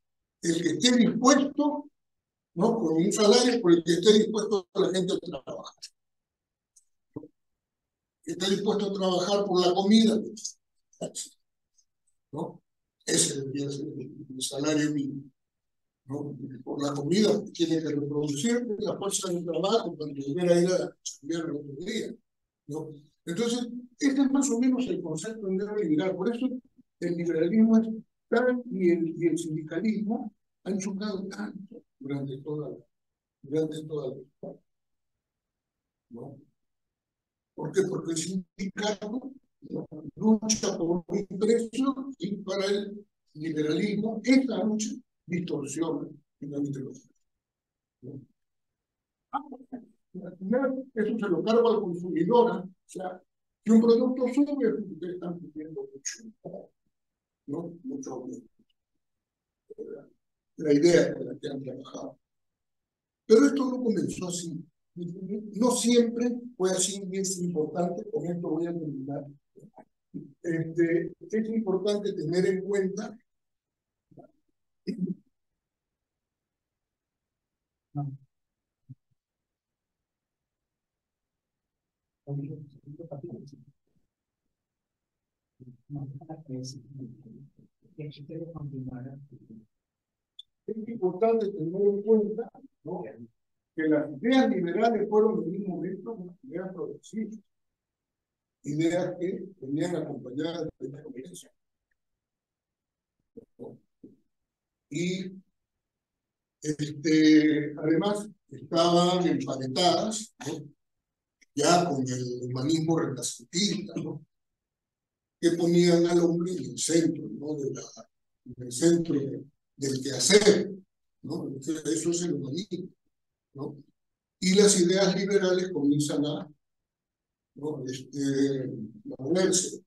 el que esté dispuesto, ¿no?, con un salario por el que esté dispuesto la gente a trabajar. Que esté dispuesto a trabajar por la comida, ¿no? Ese debería ser el salario mínimo, ¿no? Por la comida tiene que reproducir la fuerza del trabajo para volver a ir a estudiar el otro día, ¿no? Entonces, este es más o menos el concepto neoliberal. Por eso el liberalismo es y el sindicalismo han chocado tanto durante toda la historia, ¿no? ¿Por qué? Porque el sindicato, ¿no?, lucha por un precio, y para el liberalismo esta lucha distorsiona finalmente los precios, ¿no? Al final, eso se lo carga al consumidor, ¿eh? O sea, si un producto sube, ustedes están pidiendo mucho, ¿no? Mucho aumento. La idea con la que han trabajado. Pero esto no comenzó así. No siempre fue así, y es importante, con esto voy a terminar. Es importante tener en cuenta es importante tener en cuenta, ¿no?, que las ideas liberales fueron en un momento unas ideas progresistas, ideas que venían acompañadas de la conversación, ¿no? Y además estaban emparentadas, ¿no?, ya con el humanismo renacentista, ¿no? Que ponían al hombre en el centro, ¿no? En el centro del quehacer, ¿no? Eso es el humanismo, ¿no? Y las ideas liberales comienzan a, ¿no? Moverse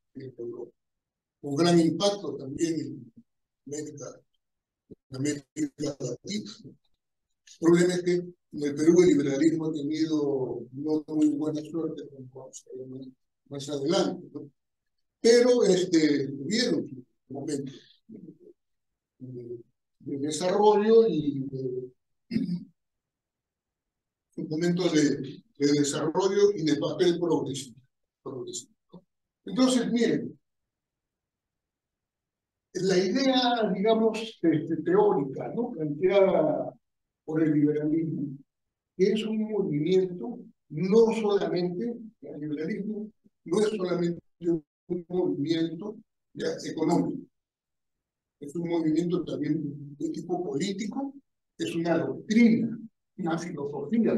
con gran impacto también en América Latina. El problema es que en el Perú el liberalismo ha tenido no muy buena suerte, como vamos a ver más adelante, ¿no? Pero tuvieron momentos de desarrollo y momentos de desarrollo y de papel progresivo. ¿No? Entonces, miren, la idea, digamos, teórica, ¿no? Planteada por el liberalismo, que es un movimiento, no solamente, el liberalismo no es solamente un movimiento ya, económico, es un movimiento también de tipo político, es una doctrina, una filosofía,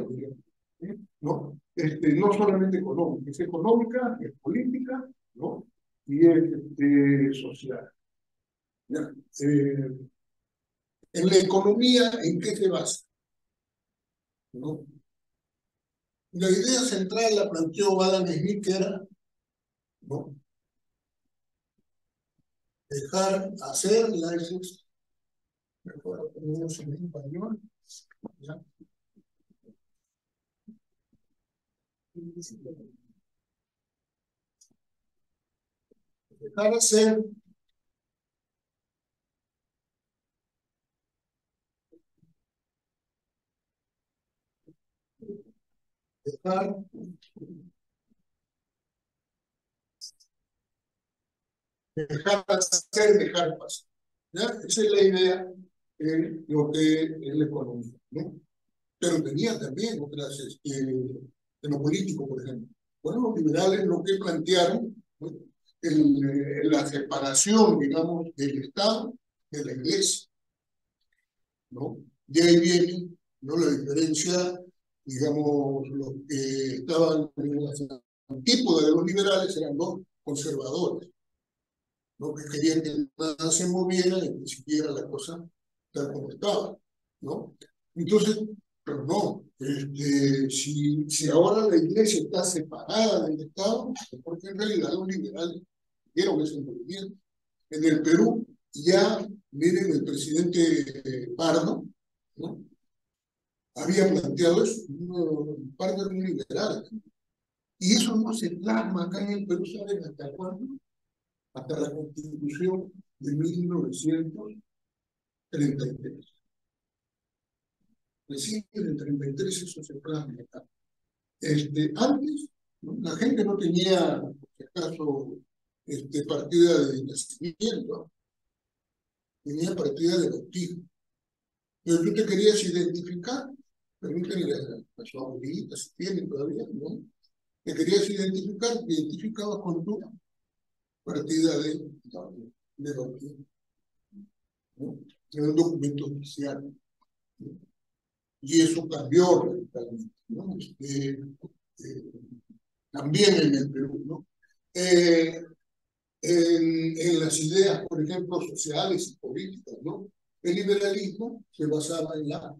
¿no? No solamente económica, es económica, es política, ¿no? Y es social. ¿Ya? En la economía, ¿en qué se basa? ¿No? La idea central la planteó Adam Smith, que era, ¿no? Dejar hacer la existencia. Mejor ponemos en español, ¿ya? Dejar hacer dejar hacer, dejar pasar. ¿Ya? Esa es la idea de lo que es la economía, ¿no? Pero tenía también otras, en lo político, por ejemplo. Bueno, los liberales lo que plantearon, ¿no? La separación, digamos, del Estado de la Iglesia, ¿no? De ahí viene, ¿no? La diferencia, digamos, los que estaban en las antípodas de los liberales eran los conservadores, ¿no? Que querían que nada se moviera y que siguiera la cosa tal como estaba, ¿no? Entonces, pero no, si ahora la iglesia está separada del Estado, porque en realidad los liberales dieron ese movimiento. En el Perú, ya, miren, el presidente Pardo, ¿no? Había planteado eso, Pardo era un liberal, y eso no se plasma acá en el Perú, ¿saben hasta cuándo? Hasta la Constitución de 1933. Recién en el 33 eso se plasma acá. Antes, ¿no? La gente no tenía, por si acaso, partida de nacimiento, tenía partida de bautismo. Pero tú te querías identificar, permítanle a su abuelita, si tienen todavía, ¿no? Te querías identificar, te identificabas con tu partida de bautismo, ¿no? En un documento oficial, ¿no? Y eso cambió radicalmente, ¿no? También en el Perú, ¿no? En las ideas, por ejemplo, sociales y políticas, ¿no? El liberalismo se basaba en la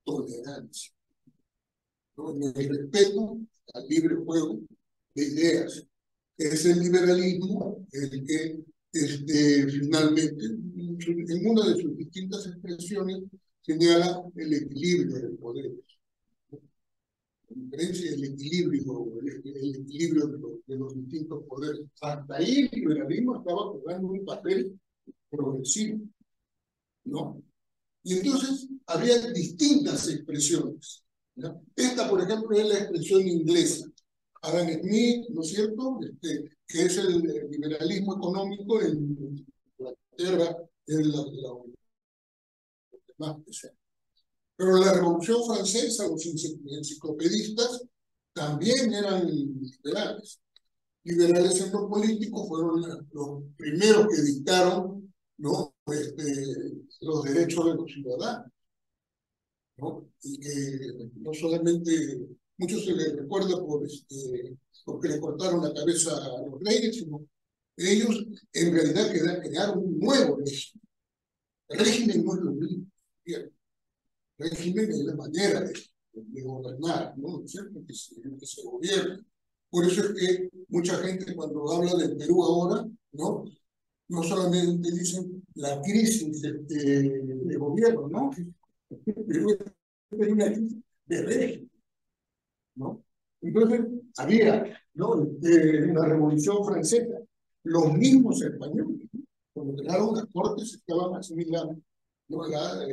tolerancia, ¿no? En el respeto al libre juego de ideas. Es el liberalismo el que finalmente, en una de sus distintas expresiones, señala el equilibrio del poder. La diferencia del equilibrio, el equilibrio de los distintos poderes. Hasta ahí el liberalismo estaba jugando un papel progresivo, ¿no? Y entonces había distintas expresiones, ¿no? Esta, por ejemplo, es la expresión inglesa. Adam Smith, ¿no es cierto? Que es el liberalismo económico en Inglaterra, es la más pesada. Pero la Revolución Francesa, los enciclopedistas también eran liberales. Liberales en lo político fueron los primeros que dictaron, ¿no? Los derechos de los ciudadanos, ¿no? Y que no solamente muchos se les recuerda porque le cortaron la cabeza a los reyes, sino ellos en realidad crearon un nuevo régimen. El régimen no es lo mismo. El régimen es la manera de gobernar, ¿no? ¿Es cierto? Que se gobierna. Por eso es que mucha gente cuando habla del Perú ahora, ¿no? No solamente dicen la crisis de gobierno, ¿no? El Perú es una crisis de régimen, ¿no? Entonces, había, ¿no? Una revolución francesa, los mismos españoles, cuando crearon las cortes, estaban asimilando, ¿no? La,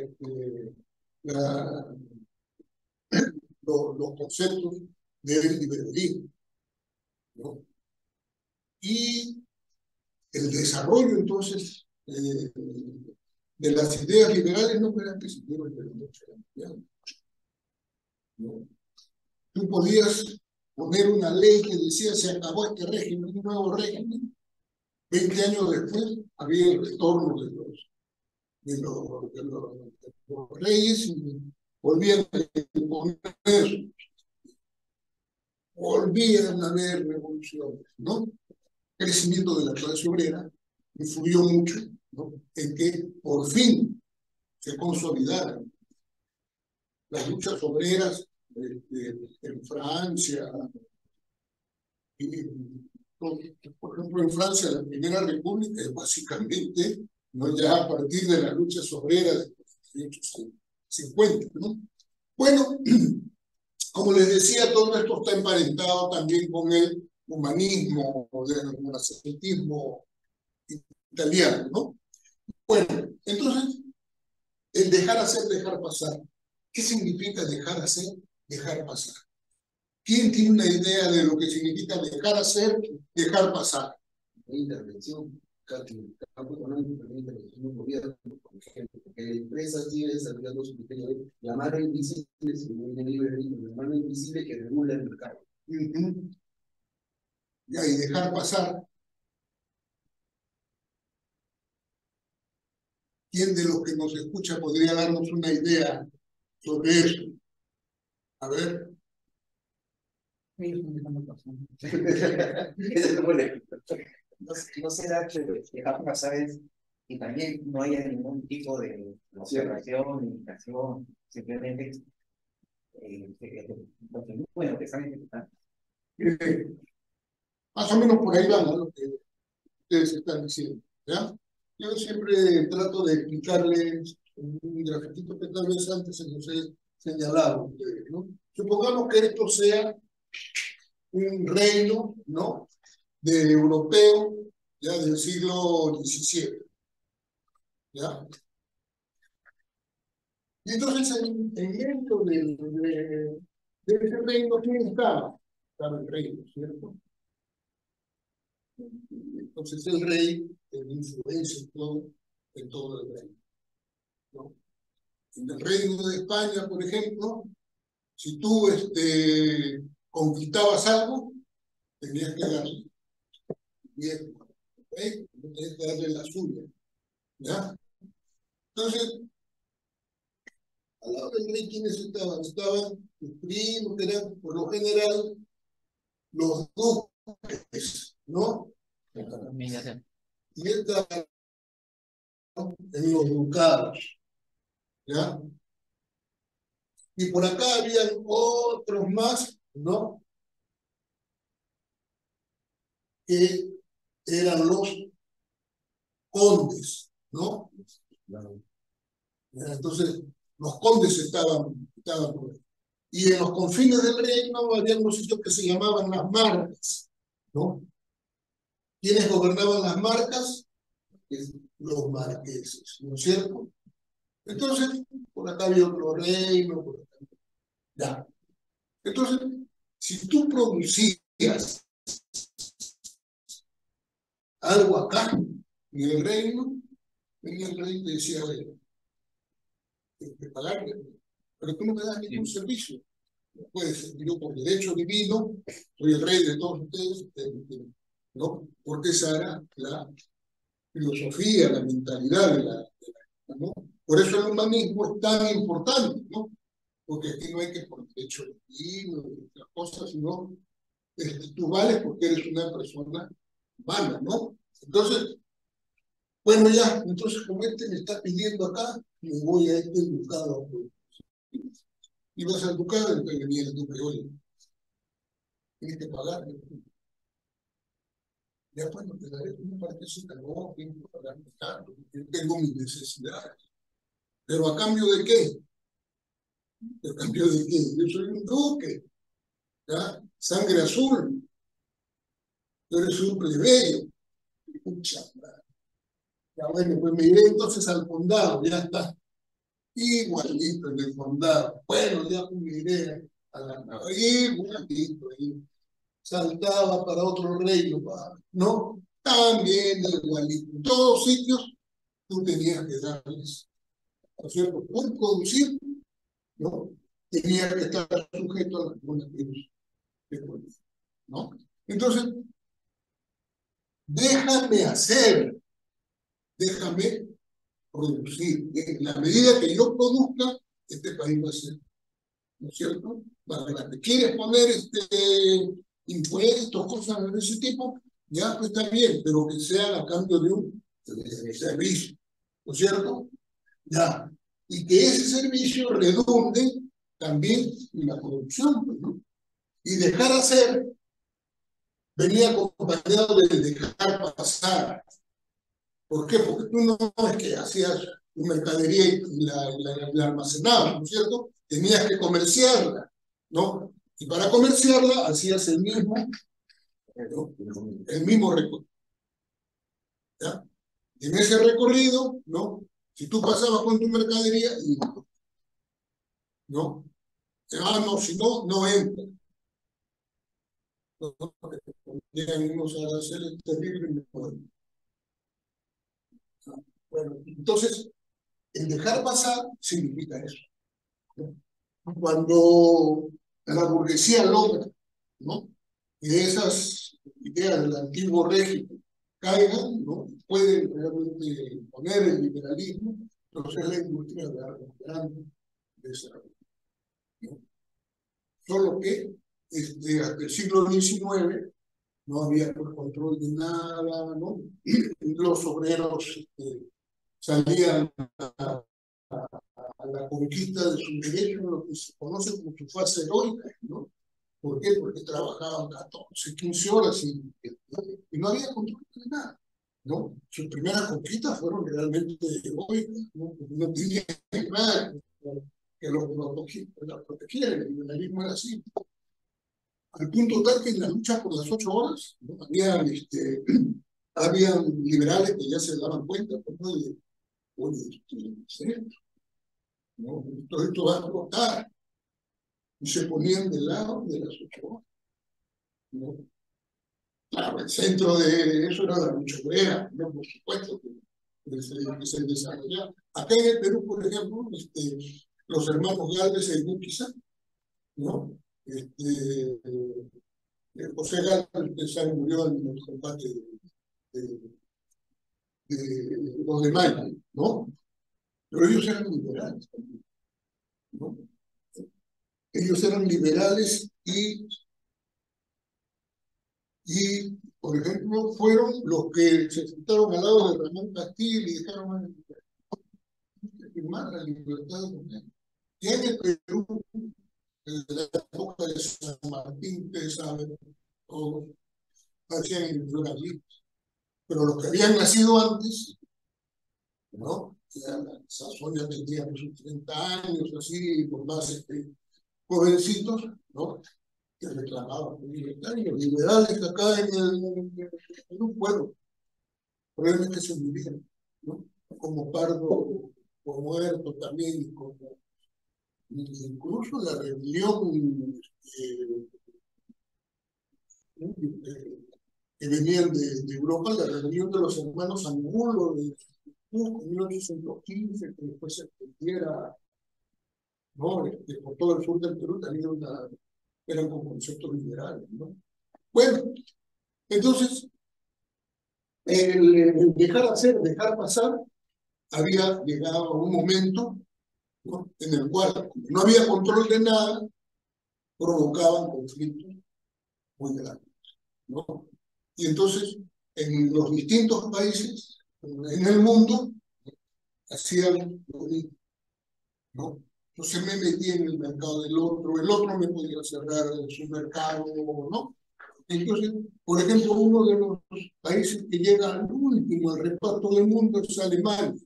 los conceptos del liberalismo, ¿no? Y el desarrollo, entonces, de las ideas liberales no eran que se dieron de la noche a la mañana, ¿no? Tú podías poner una ley que decía se acabó este régimen, un nuevo régimen. 20 años después había el retorno de los reyes y volvían a poner, volvían a haber revoluciones, ¿no? El crecimiento de la clase obrera influyó mucho, ¿no? En que por fin se consolidaran las luchas obreras en Francia. Y, por ejemplo, en Francia, la Primera República es básicamente, ¿no? Ya a partir de las luchas obreras de los 1850, ¿no? Bueno, como les decía, todo esto está emparentado también con el humanismo, o del renacentismo italiano, ¿no? Bueno, entonces, el dejar hacer, dejar pasar. ¿Qué significa dejar hacer, dejar pasar? ¿Quién tiene una idea de lo que significa dejar hacer, dejar pasar? La intervención, el campo económico permite intervención del gobierno, por ejemplo, porque la empresa sigue desarrollando su criterio de la mano invisible, según el libre, la mano invisible que regula el mercado. Ya, y dejar pasar. ¿Quién de los que nos escucha podría darnos una idea sobre eso? A ver. No será que dejar pasar es que también no haya ningún tipo de observación, limitación, simplemente bueno, que están ejecutando. Más o menos por ahí vamos, ¿no? Lo que ustedes están diciendo, ¿ya? Yo siempre trato de explicarles un grafitito que tal vez antes se nos he señalado, ¿no? Supongamos que esto sea un reino, ¿no? De europeo, ya del siglo XVII, ¿ya? Y entonces en medio de ese reino, ¿quién estaba? Estaba el reino, ¿cierto? Entonces el rey tiene influencia en todo el reino, ¿no? En el reino de España, por ejemplo, si tú conquistabas algo, tenías que darle bien, ¿okay? Tenías que darle la suya, ¿ya? Entonces, al lado del rey, ¿quiénes estaban? Estaban sus primos, que eran por lo general los duques, ¿no? Y estaban en los ducados, ¿ya? Y por acá habían otros más, ¿no? Que eran los condes, ¿no? Entonces, los condes estaban por ahí. Y en los confines del reino había unos sitios que se llamaban las marcas, ¿no? ¿Quiénes gobernaban las marcas? Los marqueses, ¿no es cierto? Entonces, por acá había otro reino, por acá. Ya. Entonces, si tú producías algo acá, en el reino te decía, bueno, tienes que pagarme, pero tú no me das ningún servicio. No puedes ser, yo por derecho divino, soy el rey de todos ustedes, ¿no? Porque esa era la filosofía, la mentalidad ¿no? Por eso el humanismo es tan importante, ¿no? porque aquí no hay que por derecho divino y otras cosas, sino tú vales porque eres una persona humana, ¿no? Entonces, bueno, ya, entonces como me está pidiendo acá, me voy a ducado. Pues. Y vas al ducado, entonces venía el duque, oye, tienes que pagar. Ya pues no te daré una partecita, no, tengo que pagar tanto, yo tengo mis necesidades. ¿Pero a cambio de qué? ¿A cambio de qué? Yo soy un duque, ¿ya? Sangre azul, tú eres un plebeyo. Pucha, ya bueno, pues me iré entonces al condado, ya está. Igualito en el condado. Bueno, ya me iré a la nave, igualito ahí. Saltaba para otro reino, ¿no? También igualito. En todos sitios tú tenías que darles, ¿no es cierto? Por producir, ¿no? Tenía que estar sujeto a las normas de política, ¿no? Entonces, déjame hacer, déjame producir. En la medida que yo produzca, este país va a ser, ¿no es cierto? Más grande. ¿Quieres poner impuestos, cosas de ese tipo? Ya, pues está bien, pero que sea a cambio de un servicio, ¿no es cierto? Ya. Y que ese servicio redunde también en la corrupción, ¿no? Y dejar hacer venía acompañado de dejar pasar. ¿Por qué? Porque tú no es que hacías tu mercadería y la almacenabas, ¿no es cierto? Tenías que comerciarla, ¿no? Y para comerciarla hacías el mismo, ¿no? El mismo recorrido, ¿ya? Y en ese recorrido, ¿no? Si tú pasabas con tu mercadería, ¿no? No, si no, no entra. ¿No? Llegan unos aranceles terribles. Bueno, entonces, el dejar pasar significa eso, ¿no? Cuando la burguesía logra, ¿no? Y esas ideas del antiguo régimen caigan, ¿no? Pueden realmente poner el liberalismo, entonces la industria va a gran desarrollo, ¿no? Solo que hasta el siglo XIX no había control de nada, ¿no? Los obreros salían a la conquista de sus derechos, lo que se conoce como su fase heroica, ¿no? ¿Por qué? Porque trabajaban 14, 15 horas y no había control de nada, ¿no? Sus primeras conquistas fueron realmente heroicas, ¿no? No tenían nada que los protegiera, el liberalismo era así. Al punto tal que en la lucha por las 8 horas, ¿no? Habían liberales que ya se daban cuenta, ¿no? Oye, ¿no? Todo esto va a explotar. Y se ponían del lado de las 8 horas, ¿no? Claro, el centro de eso era la lucha obrera, ¿no? Por supuesto que se desarrollaba. Acá en el Perú, por ejemplo, los hermanos Gálvez e Urquiza, ¿no? José Gálvez murió en el combate de los de Mayo, ¿no? Pero ellos eran liberales también, ¿no? Ellos eran liberales y, por ejemplo, fueron los que se sentaron al lado de Ramón Castillo y dejaron firmar la libertad de comer. Y en el Perú, desde la época de San Martín, ustedes saben, todos hacían liberalismo. Pero los que habían nacido antes, ¿no? Sazonia tendría sus 30 años, así, por más jovencitos, ¿no? Que reclamaban por libertad, y los liberales acá en un pueblo, el problema es que se vivían, ¿no? Como Pardo, por muerto también, incluso la reunión que venían de Europa, la reunión de los hermanos Angulo de 1815, que después se extendiera, ¿no? Por todo el sur del Perú también eran con conceptos liberales, ¿no? Bueno, entonces, el dejar hacer, dejar pasar, había llegado a un momento, ¿no? En el cual, como no había control de nada, provocaban conflictos muy grandes, ¿no? Y entonces, en los distintos países, en el mundo, hacían lo mismo, ¿no? Entonces me metí en el mercado del otro, el otro me podía cerrar su mercado, ¿no? Entonces, por ejemplo, uno de los países que llega al último, al reparto del mundo, es Alemania,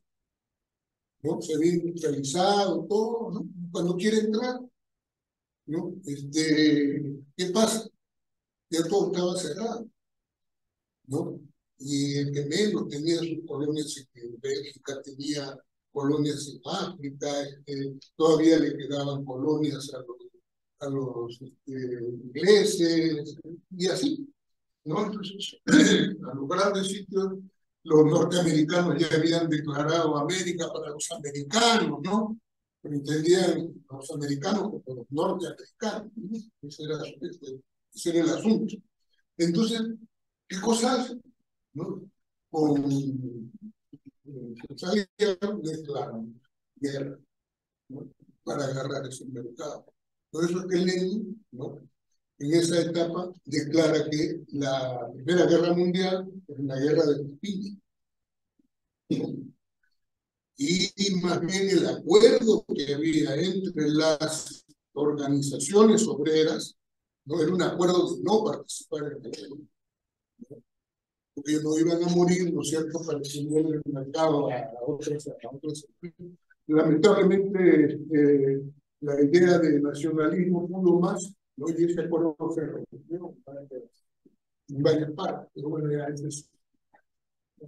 ¿no? Se ve industrializado, todo, ¿no? Cuando quiere entrar, ¿no? ¿Qué pasa? Ya todo estaba cerrado, ¿no? Y el que menos tenía sus colonias en Bélgica, tenía colonias en África, todavía le quedaban colonias a los ingleses, y así, ¿no? Entonces, a los grandes sitios, los norteamericanos ya habían declarado América para los americanos, ¿no? Pero entendían los americanos como los norteamericanos, ¿no? Ese era el asunto. Entonces, ¿qué cosa hace? ¿No? Con salían, declaran guerra, ¿no? Para agarrar ese mercado. Por eso es que Lenin, ¿no? En esa etapa declara que la Primera Guerra Mundial es una guerra de espíritu. Y más bien el acuerdo que había entre las organizaciones obreras, ¿no? Era un acuerdo de no participar en la guerra, porque no iban a morir, ¿no es cierto?, para distribuir el mercado a otras. Lamentablemente, la idea de nacionalismo pudo más, ¿no? Y ese acuerdo se rompió en varias partes, pero bueno, ya es eso.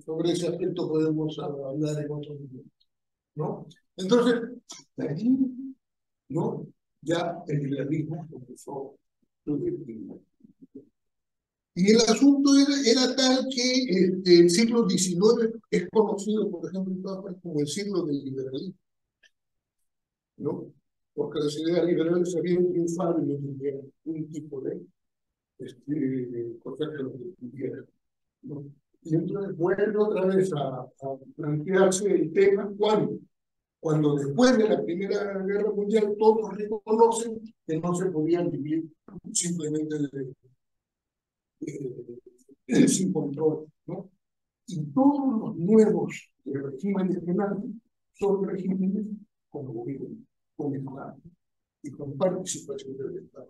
Sobre ese aspecto podemos hablar en otro momento, ¿no? Entonces, de allí, ¿no? Ya el liberalismo comenzó su declive. Y el asunto era tal que el siglo XIX es conocido, por ejemplo, en todas partes como el siglo del liberalismo, ¿no? Porque las ideas liberales habían triunfado y no tenían un tipo de cosa que los detuviera, ¿no? Y entonces vuelve otra vez a plantearse el tema cuando después de la Primera Guerra Mundial todos reconocen que no se podían vivir simplemente sin control, ¿no? Y todos los nuevos regímenes penales son regímenes con gobierno, con Estado y con participación del Estado,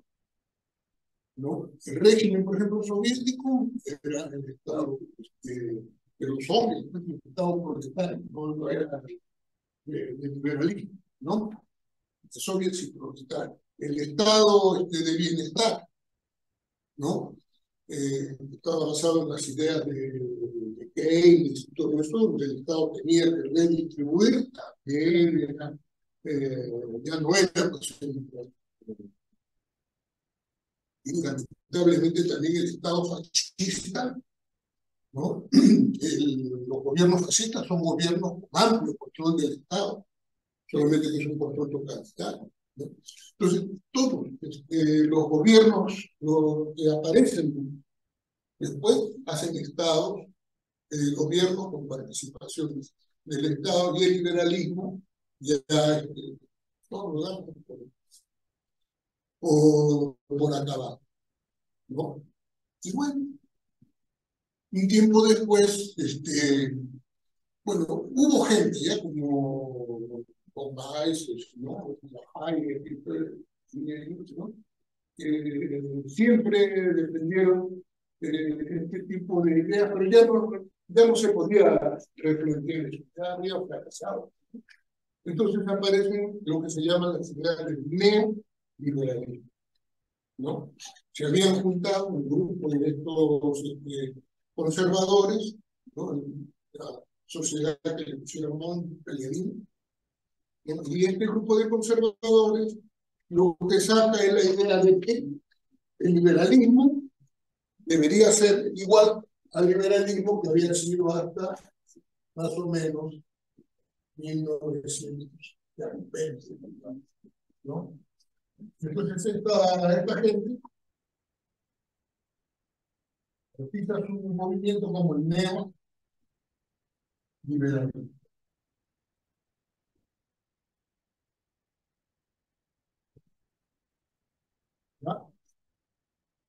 ¿no? El régimen, por ejemplo, soviético era el Estado de los hombres, el Estado proletario, no era de liberalismo, ¿no? El soviet sí proletario. El Estado de bienestar, ¿no? Estaba basado en las ideas de Keynes y todo eso, donde el Estado tenía que redistribuir, también ya no era pues, y lamentablemente también el Estado fascista, ¿no? Los gobiernos fascistas son gobiernos con amplio control del Estado, solamente que es un control totalitario, ¿no? Entonces, todos los gobiernos que aparecen después hacen estados, gobiernos con participación del Estado, y el liberalismo ya todos lo damos por acabado, ¿no? Y bueno, un tiempo después, bueno, hubo gente ya como con Mises, ¿no? Hayek, ¿no? Siempre defendieron este tipo de ideas, pero ya no se podía replantear eso, ya había fracasado. Entonces aparecen lo que se llama las ideas del neoliberalismo, ¿no? Se habían juntado un grupo de estos conservadores, ¿no? La sociedad que le pusieron Pellegrini, ¿no? Y este grupo de conservadores lo que saca es la idea de que el liberalismo debería ser igual al liberalismo que había sido hasta más o menos 1920, ¿no? Entonces esta gente utiliza un movimiento como el neoliberalismo.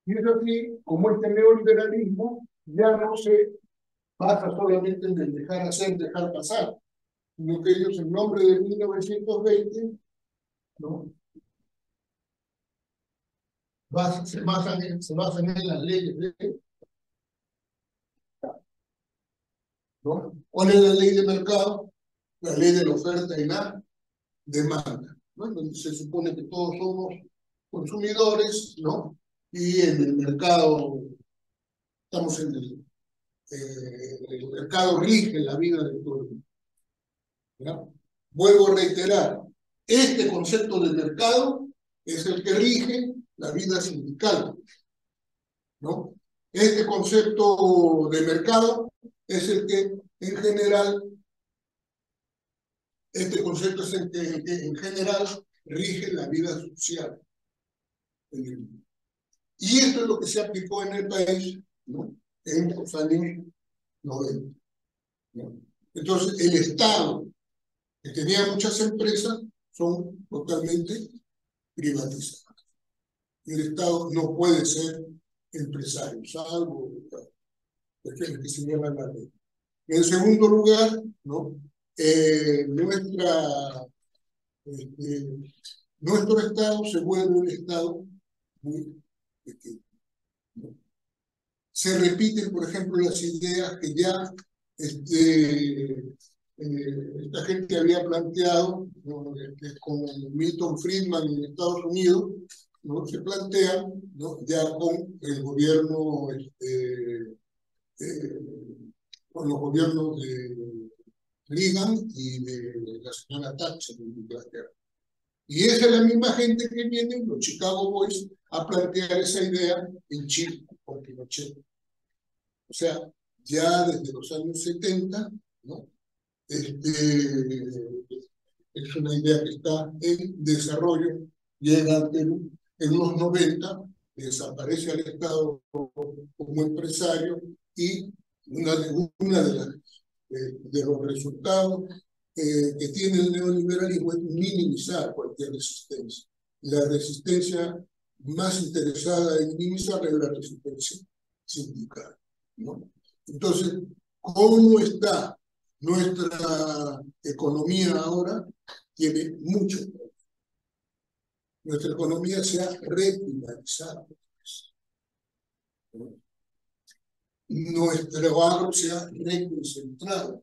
Y es así como este neoliberalismo ya no se basa solamente en el dejar hacer, dejar pasar, sino que ellos en nombre de 1920, ¿no? Se basan en las leyes de, ¿no? ¿Cuál es la ley de mercado? La ley de la oferta y la demanda, ¿no? Donde se supone que todos somos consumidores, ¿no? Y en el mercado, estamos en el mercado rige la vida de todo el mundo, ¿ya? Vuelvo a reiterar, este concepto de mercado es el que rige la vida sindical, ¿no? Este concepto de mercado es el que en general, este concepto es el que en general rige la vida social en el mundo. Y esto es lo que se aplicó en el país, ¿no? En los años 90, ¿no? Entonces, el Estado, que tenía muchas empresas, son totalmente privatizadas. El Estado no puede ser empresario, salvo aquellos que señalan la ley. En segundo lugar, ¿no? Nuestro Estado se vuelve un Estado muy pequeño, ¿no? Se repiten, por ejemplo, las ideas que ya esta gente había planteado, ¿no? Con Milton Friedman en Estados Unidos, ¿no? Se plantean, ¿no? Ya con el gobierno, con los gobiernos de Reagan y de la señora Thatcher en Inglaterra. Y esa es la misma gente que viene, los Chicago Boys, a plantear esa idea en Chile, con Pinochet. O sea, ya desde los años 70, ¿no? Es una idea que está en desarrollo, llega a Perú en los 90, desaparece al Estado como empresario y una de los resultados que tiene el neoliberalismo es minimizar cualquier resistencia. La resistencia más interesada en minimizar es la resistencia sindical, ¿no? Entonces, ¿cómo está nuestra economía ahora? Tiene mucho poder. Nuestra economía se ha reprivarizado, ¿no? Nuestro agro se ha reconcentrado.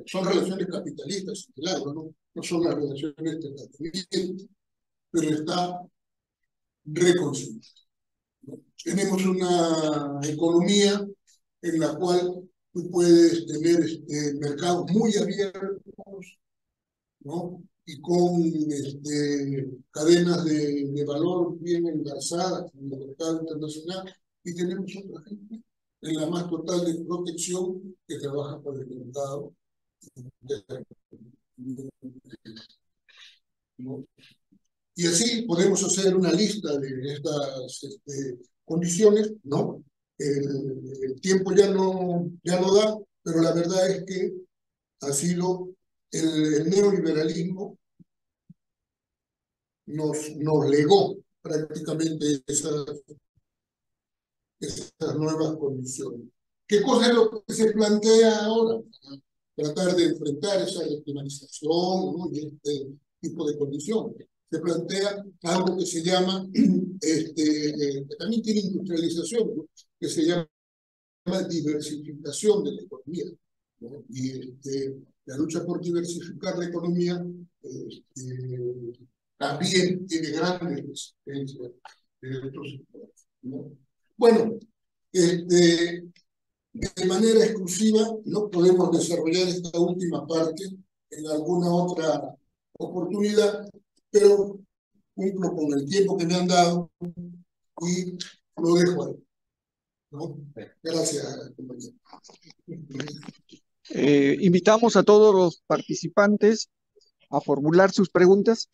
Son relaciones capitalistas, claro, no son las relaciones de tratamiento, pero está reconcentrado, ¿no? Tenemos una economía en la cual tú puedes tener mercados muy abiertos, ¿no? Y con cadenas de valor bien engarzadas en el mercado internacional, y tenemos otra gente en la más total de protección que trabaja por el mercado, ¿no? Y así podemos hacer una lista de estas condiciones, ¿no? El tiempo ya no da, pero la verdad es que ha sido el neoliberalismo nos legó prácticamente esas nuevas condiciones. ¿Qué cosa es lo que se plantea ahora? Tratar de enfrentar esa regionalización, ¿no? Y este tipo de condiciones. Se plantea algo que se llama, que también tiene industrialización, ¿no? Que se llama diversificación de la economía, ¿no? Y la lucha por diversificar la economía también tiene grandes resistencias de otros sectores, ¿no? Bueno, de manera exclusiva no podemos desarrollar esta última parte en alguna otra oportunidad, pero cumplo con el tiempo que me han dado y lo dejo ahí, ¿no? Gracias, compañero. Invitamos a todos los participantes a formular sus preguntas.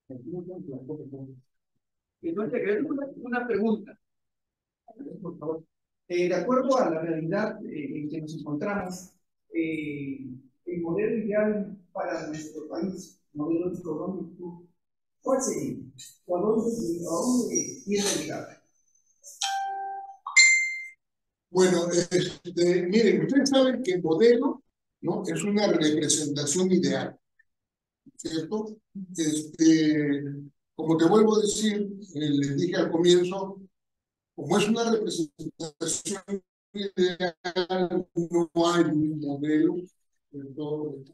Una pregunta, por favor. De acuerdo a la realidad en que nos encontramos, el modelo ideal para nuestro país, modelo económico, ¿cuál sería? ¿A dónde quiere llegar? Bueno, miren, ustedes saben que el modelo, ¿no?, es una representación ideal, ¿cierto? Como te vuelvo a decir, les dije al comienzo, como es una representación ideal, no hay un modelo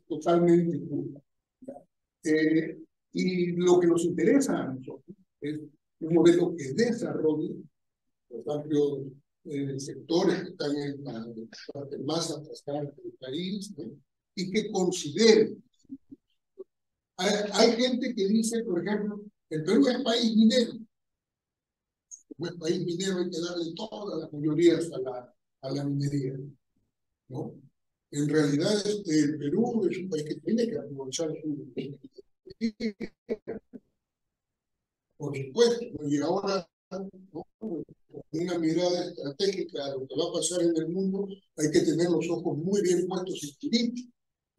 totalmente justo. Y lo que nos interesa a nosotros es un modelo que desarrolle los amplios sectores que están en la parte más atrasada del país, ¿no?, y que considere. Hay gente que dice, por ejemplo, el Perú es país minero. Como es país minero, hay que darle todas las mayorías a la minería, ¿no? En realidad, el Perú es un país que tiene que aprovechar su... Por supuesto, y ahora, ¿no?, con una mirada estratégica a lo que va a pasar en el mundo, hay que tener los ojos muy bien puestos en el litio,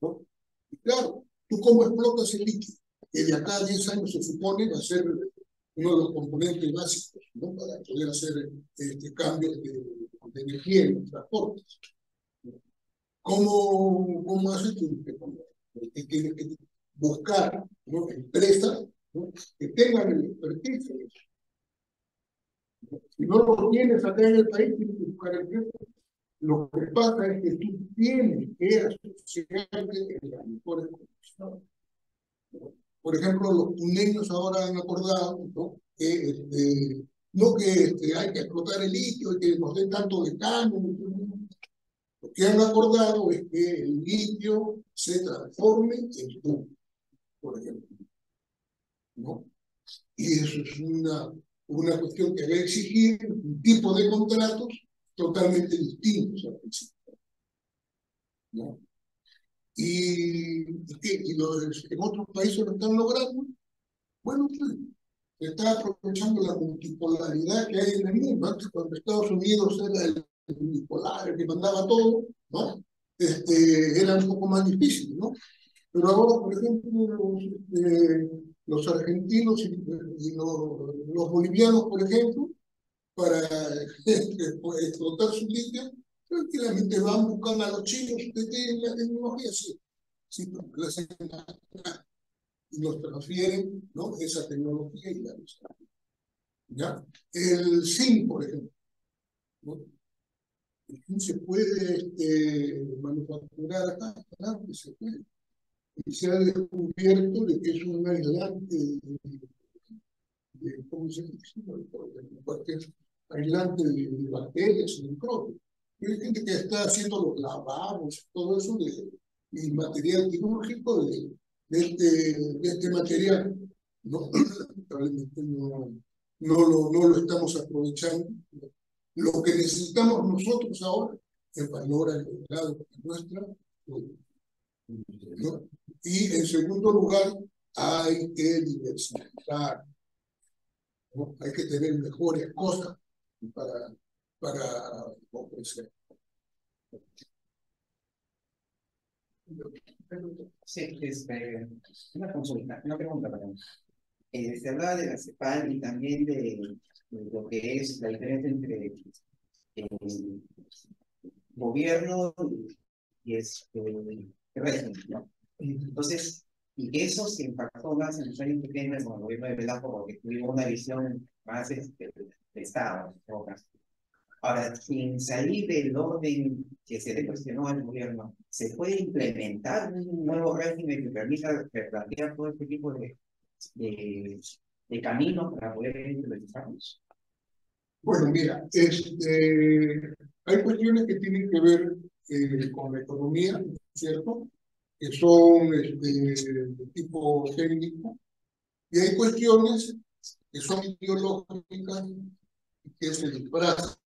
¿no? Y claro, ¿tú cómo explotas el litio? Que de acá a 10 años se supone va a ser uno de los componentes básicos, ¿no?, para poder hacer cambios de energía en los transportes. ¿Cómo haces tú? Que tienes que buscar, ¿no?, empresas, ¿no?, que tengan el expertise. Si no lo tienes acá en el país, tienes que buscar empresas. Lo que pasa es que tú tienes que asociarte en las mejores condiciones. Por ejemplo, los puneños ahora han acordado, ¿no?, que no que hay que explotar el litio y que nos den tanto de caño. Lo que han acordado es que el litio se transforme en plomo, por ejemplo, ¿no? Y eso es una cuestión que va a exigir un tipo de contratos totalmente distintos al principio, ¿no? Y en otros países lo están logrando. Bueno, pues, se está aprovechando la multipolaridad que hay en el mundo. Antes, cuando Estados Unidos era el bipolar, el que mandaba todo, ¿no?, era un poco más difícil, ¿no? Pero ahora, por ejemplo, los argentinos y los bolivianos, por ejemplo, para explotar su litio, tranquilamente van, buscan a los chinos que tienen la tecnología, sí, la hacen y nos transfieren, ¿no?, esa tecnología y la usan, ¿ya? El zinc, por ejemplo, ¿no? El zinc se puede manufacturar acá, claro que se puede. Y se ha descubierto de que es un aislante ¿cómo se dice? Cualquier aislante de bacterias y microbios. Hay gente que está haciendo los lavabos, todo eso y material quirúrgico de este material. No, probablemente no lo estamos aprovechando. Lo que necesitamos nosotros ahora es valor agregado a nuestra producción, ¿no? Y en segundo lugar, hay que diversificar, ¿no? Hay que tener mejores cosas para ofrecer. Sí, una consulta, una pregunta, perdón. Se hablaba de la CEPAL y también de lo que es la diferencia entre gobierno y régimen, ¿no? Entonces, y que eso se impactó más en los años pequeños con el gobierno de Velasco porque tuvimos una visión más de Estado, en todo caso. Ahora, sin salir del orden que se le cuestionó al gobierno, ¿se puede implementar un nuevo régimen que permita replantear todo este tipo de caminos para poder implementarlos? Bueno, mira, hay cuestiones que tienen que ver con la economía, ¿cierto?, que son de tipo técnico, y hay cuestiones que son ideológicas y que se disfrazan,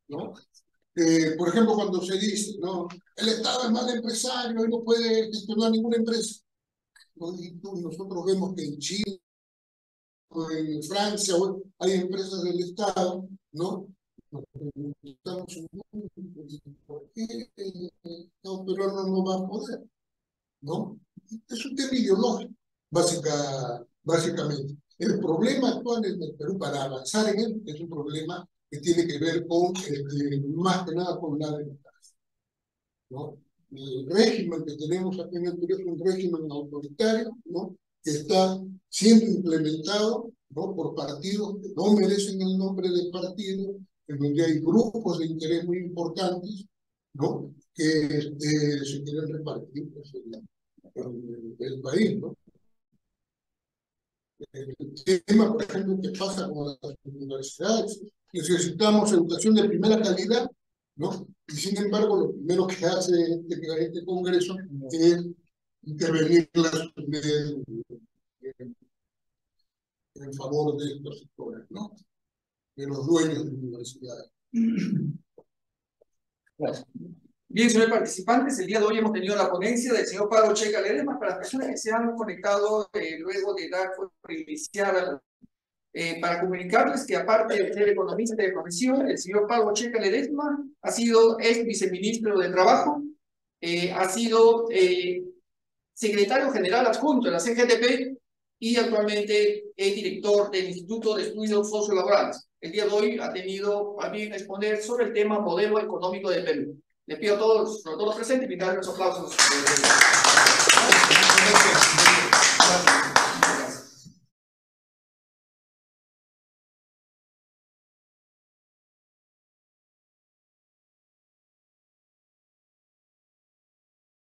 ¿no? Por ejemplo, cuando se dice, ¿no?, el Estado es mal empresario y no puede gestionar ninguna empresa, ¿no? Y nosotros vemos que en Chile, en Francia, hay empresas del Estado, ¿no? Estamos en ¿por qué el Estado peruano no va a poder? ¿No? Es un tema ideológico, básicamente. El problema actual en el Perú, para avanzar en él, es un problema que tiene que ver con, más que nada, con la democracia, ¿no? El régimen que tenemos aquí en el Perú es un régimen autoritario, ¿no? Que está siendo implementado, ¿no? Por partidos que no merecen el nombre de partido, en donde hay grupos de interés muy importantes, ¿no? Que se quieren repartir pues, el país, ¿no? El tema, por ejemplo, que pasa con las universidades, necesitamos educación de primera calidad, ¿no? Y sin embargo, lo primero que hace este Congreso es intervenir en favor de estos sectores, ¿no? De los dueños de universidades. Bien, señores participantes, el día de hoy hemos tenido la ponencia del señor Pablo Checa Ledesma. Para las personas que se han conectado luego de dar por iniciada, para comunicarles que aparte de ser economista de profesión, el señor Pablo Checa Ledesma es viceministro de Trabajo, ha sido secretario general adjunto de la CGTP y actualmente es director del Instituto de Estudios Sociolaborales. El día de hoy ha tenido a bien exponer sobre el tema modelo económico de Perú. Les pido a todos los presentes invitar los aplausos. Gracias.